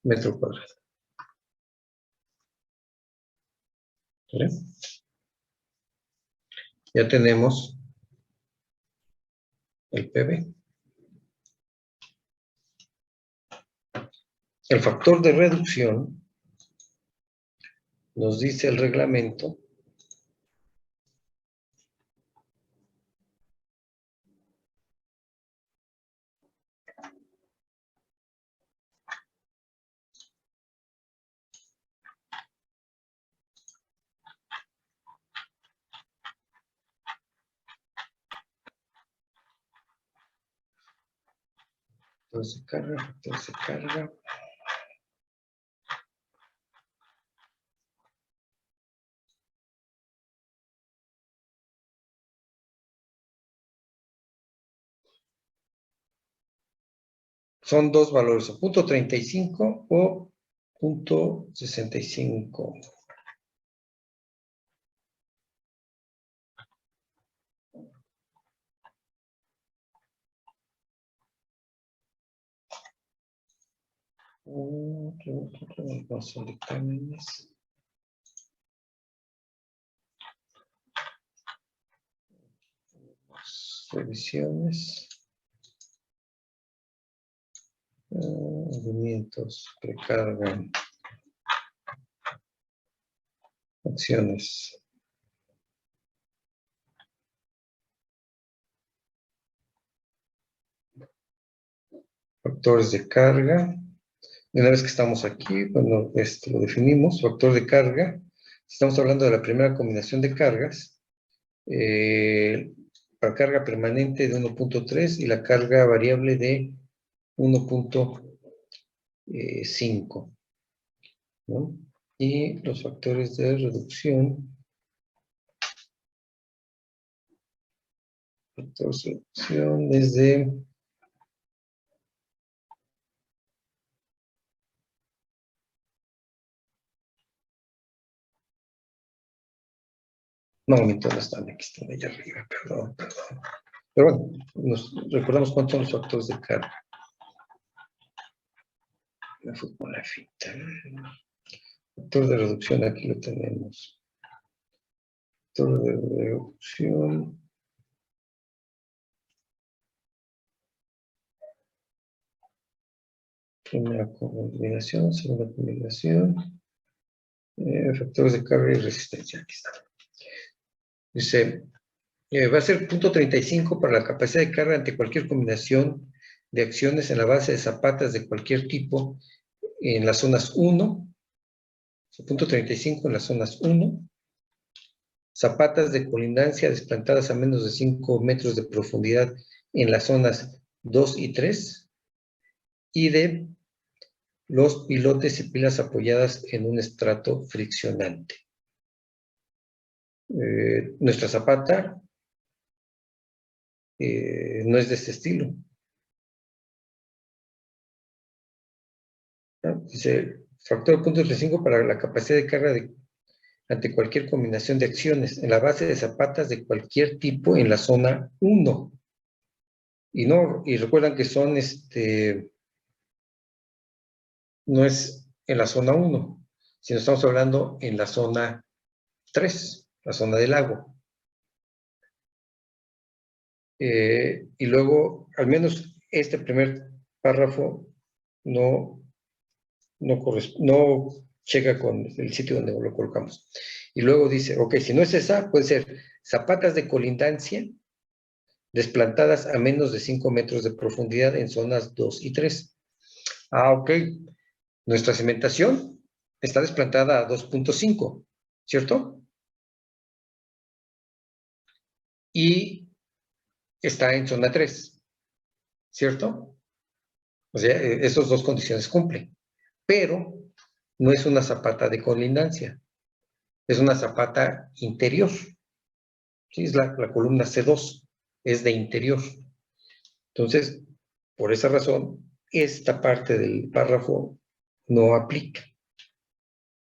metro cuadrado. ¿Vale? Ya tenemos el PV. El factor de reducción nos dice el reglamento factor de carga. Son dos valores, o punto 35 o punto 65. Vamos a dictámenes. Revisiones. Movimientos, precarga. Acciones. Factores de carga. Y una vez que estamos aquí, bueno, lo definimos, factor de carga. Estamos hablando de la primera combinación de cargas. La carga permanente de 1.3 y la carga variable de 1.5. ¿no? Y los factores de reducción. Factores de reducción desde no, no están aquí, están allá arriba, perdón. Pero bueno, nos recordamos cuántos son los factores de carga. Me fui con la fita. Factor de reducción, aquí lo tenemos. Factor de reducción. Primera combinación, segunda combinación. Factores de carga y resistencia, aquí está. Dice, va a ser punto 35 para la capacidad de carga ante cualquier combinación de acciones en la base de zapatas de cualquier tipo en las zonas 1, punto 35 en las zonas 1, zapatas de colindancia desplantadas a menos de 5 metros de profundidad en las zonas 2 y 3, y de los pilotes y pilas apoyadas en un estrato friccionante. Nuestra zapata no es de este estilo. Dice, factor punto 35 para la capacidad de carga ante cualquier combinación de acciones en la base de zapatas de cualquier tipo en la zona 1. Y recuerdan que son, no es en la zona 1, sino estamos hablando en la zona 3, la zona del lago. Y luego, al menos este primer párrafo no checa con el sitio donde lo colocamos. Y luego dice, ok, si no es esa, puede ser zapatas de colindancia desplantadas a menos de 5 metros de profundidad en zonas 2 y 3. Ok. Nuestra cimentación está desplantada a 2.5, ¿cierto? Y está en zona 3, ¿cierto? O sea, esas dos condiciones cumplen. Pero no es una zapata de colindancia, es una zapata interior. Sí, es la columna C2, es de interior. Entonces, por esa razón, esta parte del párrafo no aplica.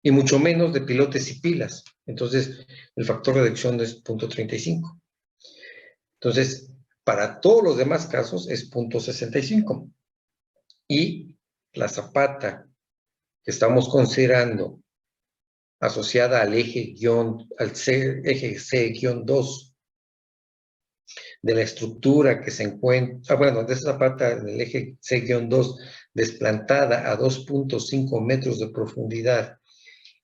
Y mucho menos de pilotes y pilas. Entonces, el factor de reducción es 0.35. Entonces, para todos los demás casos es 0.65. Y la zapata que estamos considerando asociada al eje C-2 de la estructura que se encuentra, de esa zapata en el eje C-2 desplantada a 2.5 metros de profundidad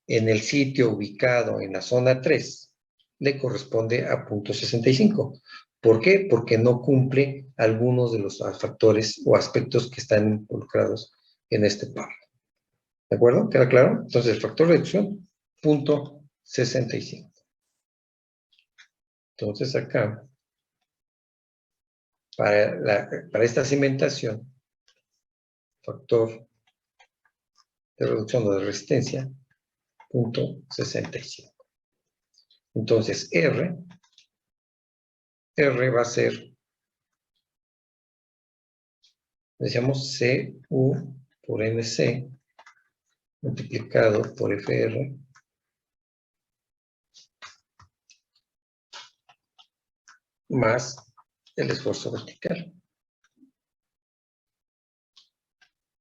en el sitio ubicado en la zona 3, le corresponde a 0.65. ¿Por qué? Porque no cumple algunos de los factores o aspectos que están involucrados en este párrafo. ¿De acuerdo? ¿Queda claro? Entonces, el factor de reducción, 0.65. Entonces, acá, para esta cimentación, factor de reducción o de resistencia, 0.65. Entonces, R va a ser, decíamos, CU por NC multiplicado por FR más el esfuerzo vertical.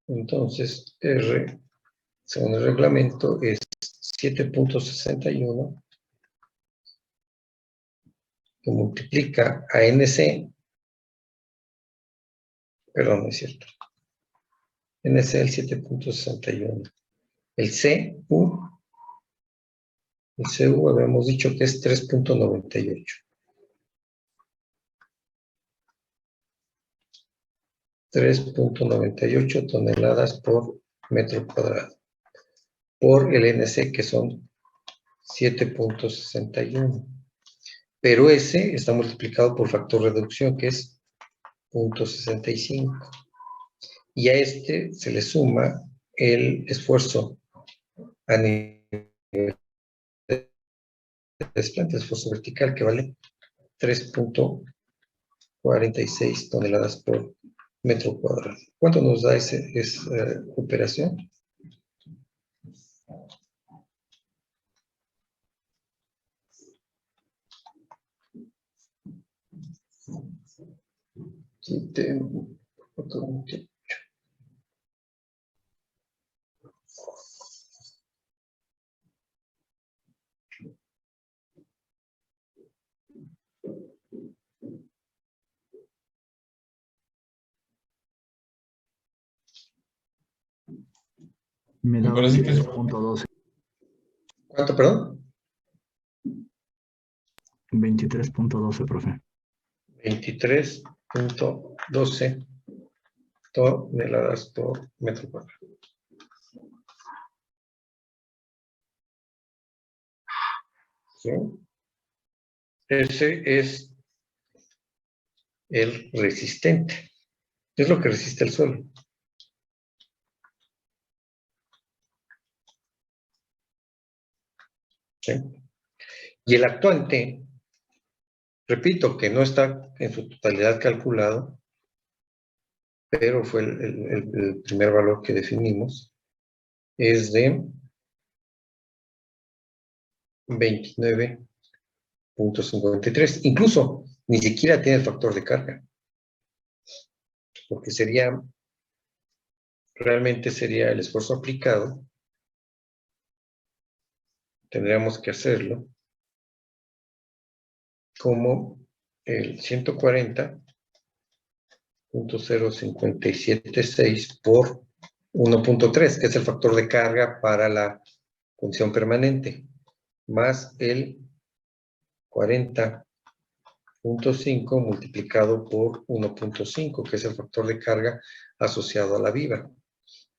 Entonces, R, según el reglamento, es 7.61 que multiplica a NC, perdón, no es cierto, NC el 7.61. El CU habíamos dicho que es 3.98. 3.98 toneladas por metro cuadrado. Por el NC, que son 7.61. Pero ese está multiplicado por factor de reducción, que es 0.65. Y a este se le suma el esfuerzo a nivel de desplante, el esfuerzo vertical, que vale 3.46 toneladas por metro cuadrado. ¿Cuánto nos da esa operación? Me da parece que es 23.12. ¿Cuánto, perdón? 23.12, profe. 23.12 toneladas por metro cuadrado. ¿Sí? Ese es el resistente. Es lo que resiste el suelo. ¿Sí? Y el actuante, repito, que no está en su totalidad calculado, pero fue el primer valor que definimos, es de 29.53. Incluso ni siquiera tiene el factor de carga, porque realmente sería el esfuerzo aplicado. Tendríamos que hacerlo como el 140.0576 por 1.3, que es el factor de carga para la condición permanente, más el 40.5 multiplicado por 1.5, que es el factor de carga asociado a la viva.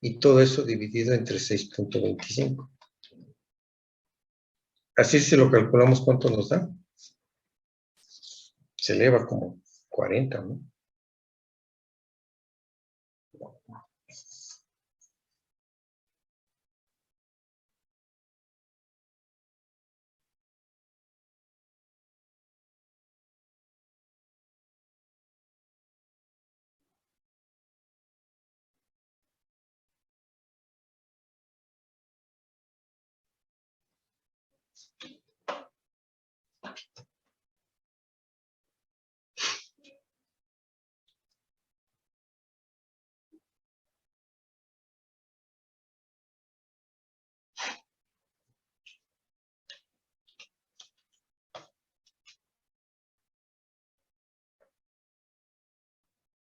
Y todo eso dividido entre 6.25. Así si lo calculamos, ¿cuánto nos da? Se eleva como 40, ¿no?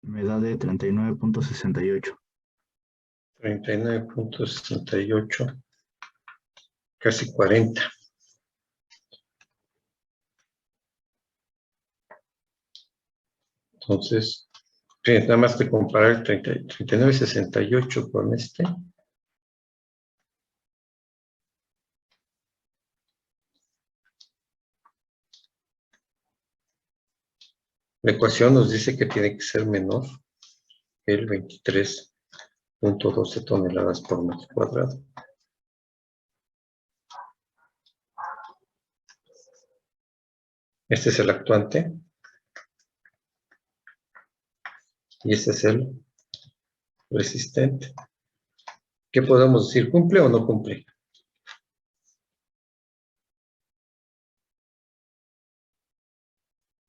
Me da de 39.68. 39.68, casi 40. Entonces, nada más de comparar el 39.68 con este. La ecuación nos dice que tiene que ser menor que el 23.12 toneladas por metro cuadrado. Este es el actuante. Y este es el resistente. ¿Qué podemos decir? ¿Cumple o no cumple?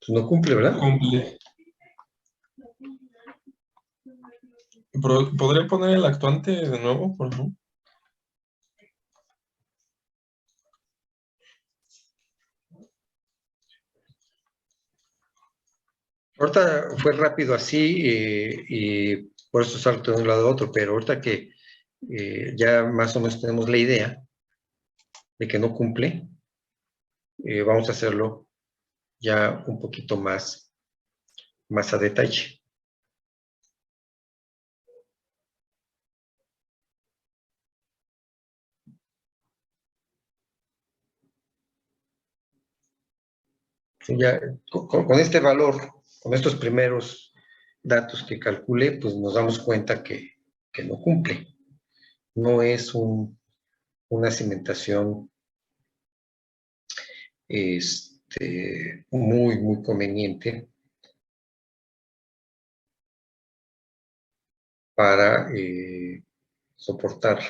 Pues no cumple, ¿verdad? Cumple. ¿Podría poner el actuante de nuevo, por favor? Ahorita fue rápido así y por eso salto de un lado a otro, pero ahorita que ya más o menos tenemos la idea de que no cumple, vamos a hacerlo ya un poquito más a detalle. Ya con este valor, con estos primeros datos que calculé, pues nos damos cuenta que no cumple. No es una cimentación muy conveniente para soportar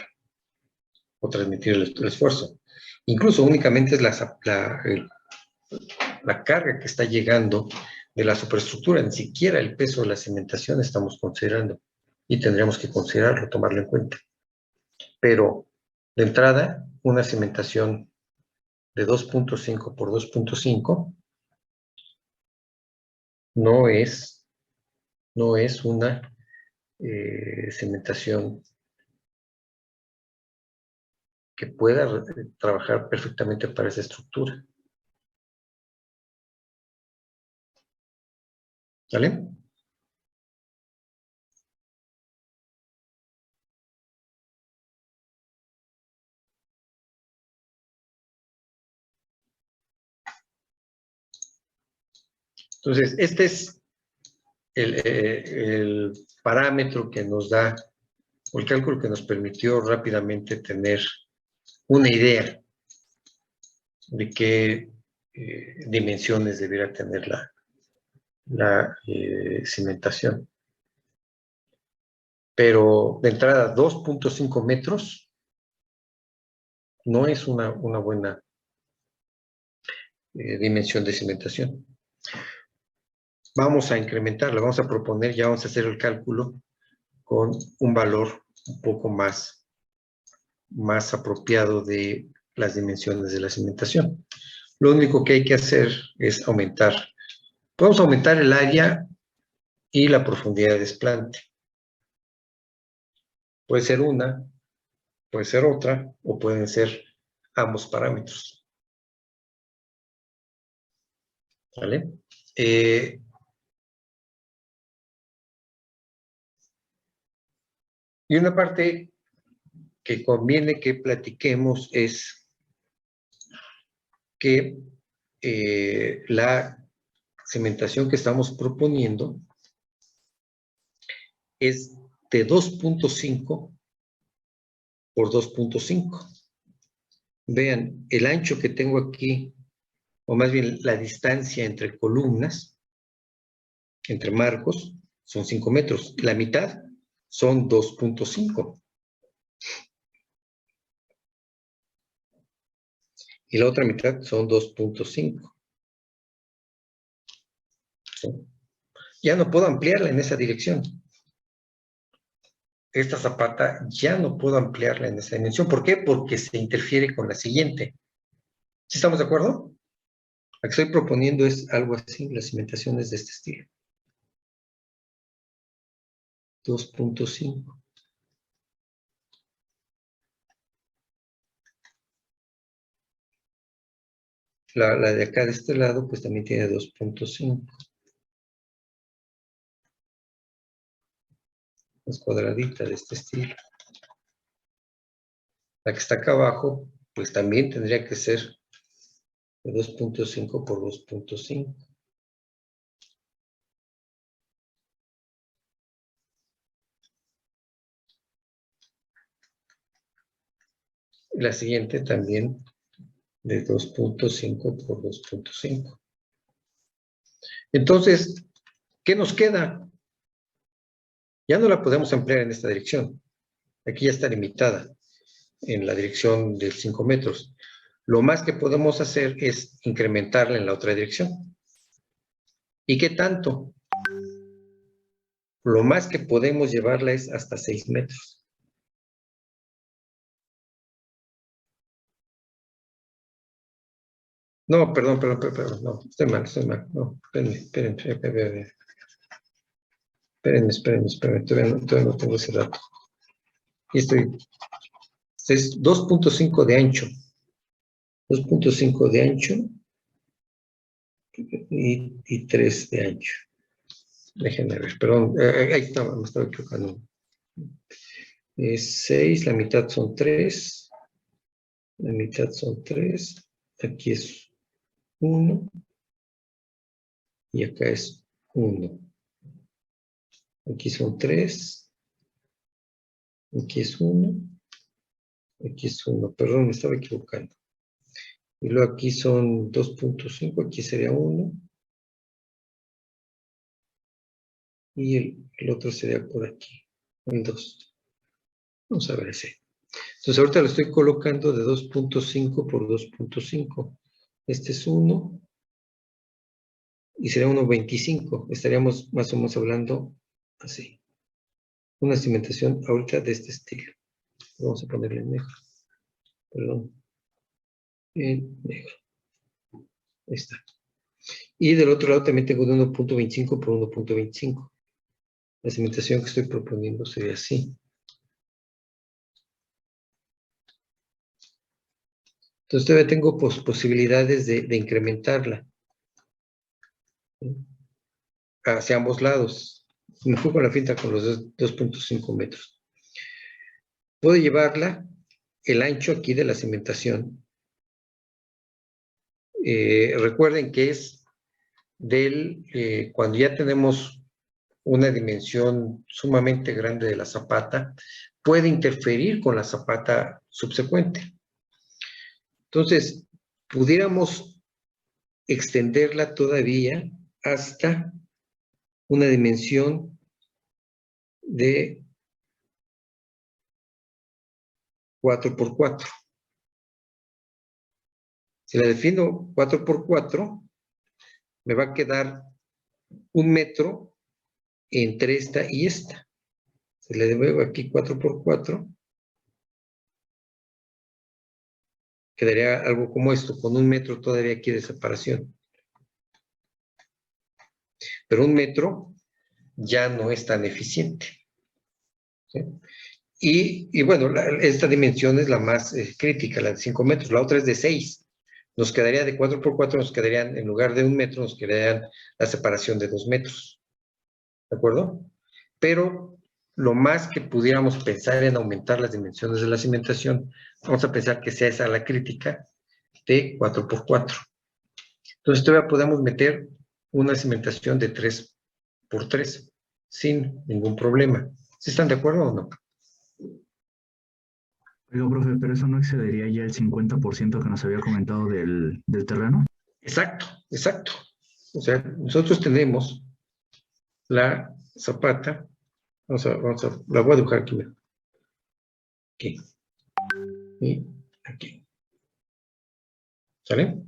o transmitir el esfuerzo. Incluso únicamente es la carga que está llegando de la superestructura, ni siquiera el peso de la cimentación estamos considerando y tendríamos que considerarlo, tomarlo en cuenta. Pero de entrada, una cimentación de 2.5 por 2.5 no es una cimentación que pueda trabajar perfectamente para esa estructura. ¿Vale? Entonces, este es el parámetro que nos da, o el cálculo que nos permitió rápidamente tener una idea de qué dimensiones debiera tener la cimentación. Pero de entrada, 2.5 metros no es una buena dimensión de cimentación. Vamos a incrementarla, vamos a proponer, ya vamos a hacer el cálculo con un valor un poco más apropiado de las dimensiones de la cimentación. Lo único que hay que hacer es aumentar. Podemos aumentar el área y la profundidad de desplante. Puede ser una, puede ser otra, o pueden ser ambos parámetros. ¿Vale? Y una parte que conviene que platiquemos es que la cimentación que estamos proponiendo es de 2.5 por 2.5. Vean, el ancho que tengo aquí, o más bien la distancia entre columnas, entre marcos, son 5 metros. La mitad son 2.5. Y la otra mitad son 2.5. Ya no puedo ampliarla en esa dirección. Esta zapata ya no puedo ampliarla en esa dimensión. ¿Por qué? Porque se interfiere con la siguiente. ¿Sí estamos de acuerdo? Lo que estoy proponiendo es algo así, las cimentaciones de este estilo. 2.5. La de acá de este lado, pues también tiene 2.5. Es cuadradita de este estilo. La que está acá abajo, pues también tendría que ser de 2.5 por 2.5. La siguiente también de 2.5 por 2.5. Entonces, ¿qué nos queda? Ya no la podemos ampliar en esta dirección. Aquí ya está limitada en la dirección de 5 metros. Lo más que podemos hacer es incrementarla en la otra dirección. ¿Y qué tanto? Lo más que podemos llevarla es hasta 6 metros. No, perdón, no, estoy mal, no, espérenme, todavía no tengo ese dato. Este es 2.5 de ancho, 2.5 de ancho y 3 de ancho. Déjenme ver, perdón, ahí estaba, me estaba equivocando. Es 6, la mitad son 3, la mitad son 3, aquí es 1 y acá es 1. Aquí son 3, aquí es 1, aquí es 1, perdón, me estaba equivocando. Y luego aquí son 2.5, aquí sería 1. Y el otro sería por aquí, el 2. Vamos a ver ese. Entonces ahorita lo estoy colocando de 2.5 por 2.5. Este es 1 y sería 1.25. Estaríamos más o menos hablando así. Una cimentación ahorita de este estilo. Vamos a ponerle en negro. Perdón. En negro. Ahí está. Y del otro lado también tengo de 1.25 por 1.25. La cimentación que estoy proponiendo sería así. Entonces todavía tengo posibilidades de incrementarla hacia ambos lados. Me fui con la finta con los 2.5 metros. Puedo llevarla, el ancho aquí de la cimentación. Recuerden que es cuando ya tenemos una dimensión sumamente grande de la zapata, puede interferir con la zapata subsecuente. Entonces, pudiéramos extenderla todavía hasta una dimensión de 4x4. Si la defino 4x4, me va a quedar 1 metro entre esta y esta. Si le devuelvo aquí 4x4, quedaría algo como esto, con 1 metro todavía aquí de separación. Pero 1 metro ya no es tan eficiente. ¿Sí? Y bueno, esta dimensión es la más crítica, la de 5 metros. La otra es de 6. Nos quedaría de 4x4, nos quedarían, en lugar de 1 metro, nos quedarían la separación de 2 metros. ¿De acuerdo? Pero lo más que pudiéramos pensar en aumentar las dimensiones de la cimentación, vamos a pensar que sea esa la crítica de 4x4. Entonces todavía podemos meter una cimentación de 3x3 sin ningún problema. ¿Sí están de acuerdo o no? Oiga, profe, pero eso no excedería ya el 50% que nos había comentado del terreno. Exacto, exacto. O sea, nosotros tenemos la zapata, la voy a dibujar aquí, mira. Aquí. Y aquí. ¿Sale?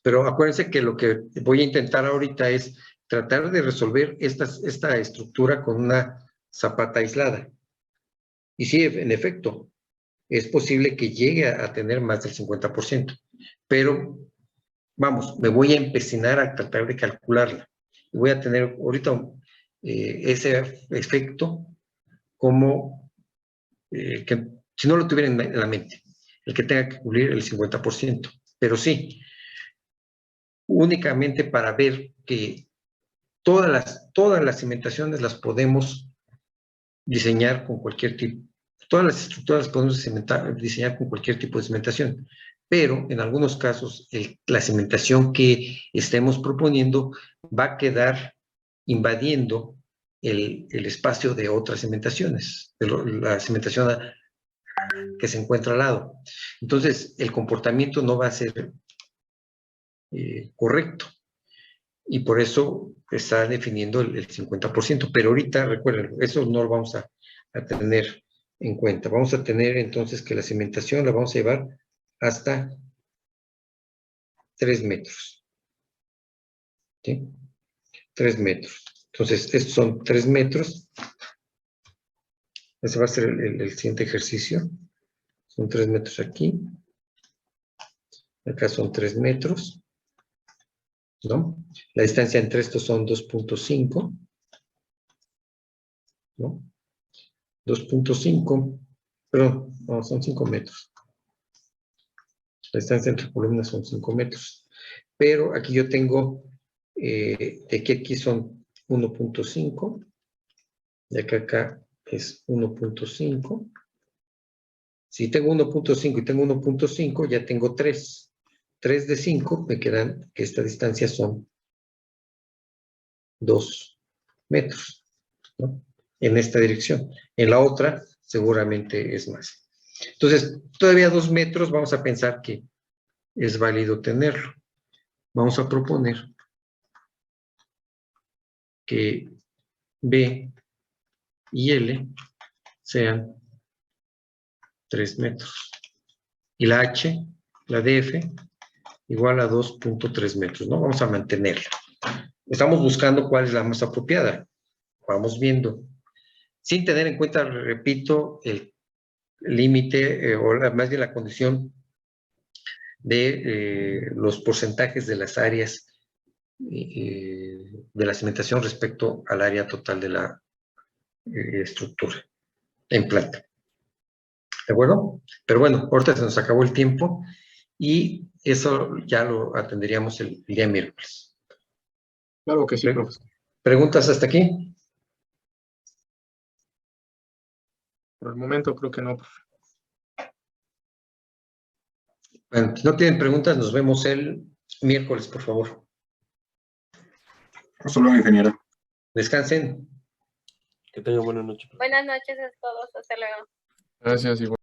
Pero acuérdense que lo que voy a intentar ahorita es tratar de resolver esta estructura con una zapata aislada. Y sí, en efecto, es posible que llegue a tener más del 50%, pero vamos, me voy a empecinar a tratar de calcularla. Voy a tener ahorita ese efecto como que si no lo tuviera en la mente, el que tenga que cubrir el 50%. Pero sí, únicamente para ver que todas las cimentaciones las podemos diseñar con cualquier tipo. Todas las estructuras las podemos diseñar con cualquier tipo de cimentación. Pero en algunos casos, la cimentación que estemos proponiendo va a quedar invadiendo el espacio de otras cimentaciones, de la cimentación que se encuentra al lado. Entonces, el comportamiento no va a ser correcto. Y por eso está definiendo el 50%. Pero ahorita, recuerden, eso no lo vamos a tener en cuenta. Vamos a tener entonces que la cimentación la vamos a llevar hasta 3 metros. ¿Sí? 3 metros. Entonces, estos son 3 metros. Ese va a ser el siguiente ejercicio. Son 3 metros aquí. Acá son 3 metros. ¿No? La distancia entre estos son 2.5. ¿No? 2.5. Perdón, no, son 5 metros. La distancia entre columnas son 5 metros. Pero aquí yo tengo, de aquí son 1.5. De acá es 1.5. Si tengo 1.5 y tengo 1.5, ya tengo 3. 3 de 5 me quedan, que esta distancia son 2 metros, ¿no? En esta dirección. En la otra, seguramente es más. Entonces, todavía 2 metros, vamos a pensar que es válido tenerlo. Vamos a proponer que B y L sean 3 metros. Y la H, la DF, igual a 2.3 metros, ¿no? Vamos a mantenerla. Estamos buscando cuál es la más apropiada. Vamos viendo. Sin tener en cuenta, repito, el límite, o más bien la condición de los porcentajes de las áreas de la cimentación respecto al área total de la estructura en planta. ¿De acuerdo? Pero bueno, ahorita se nos acabó el tiempo y eso ya lo atenderíamos el día miércoles. Claro que sí, profesor. ¿Preguntas hasta aquí? Por el momento creo que no, profe. Bueno, si no tienen preguntas, nos vemos el miércoles, por favor. Hasta luego, ingeniero. Descansen. Que tenga buena noche. Buenas noches a todos, hasta luego. Gracias, igual.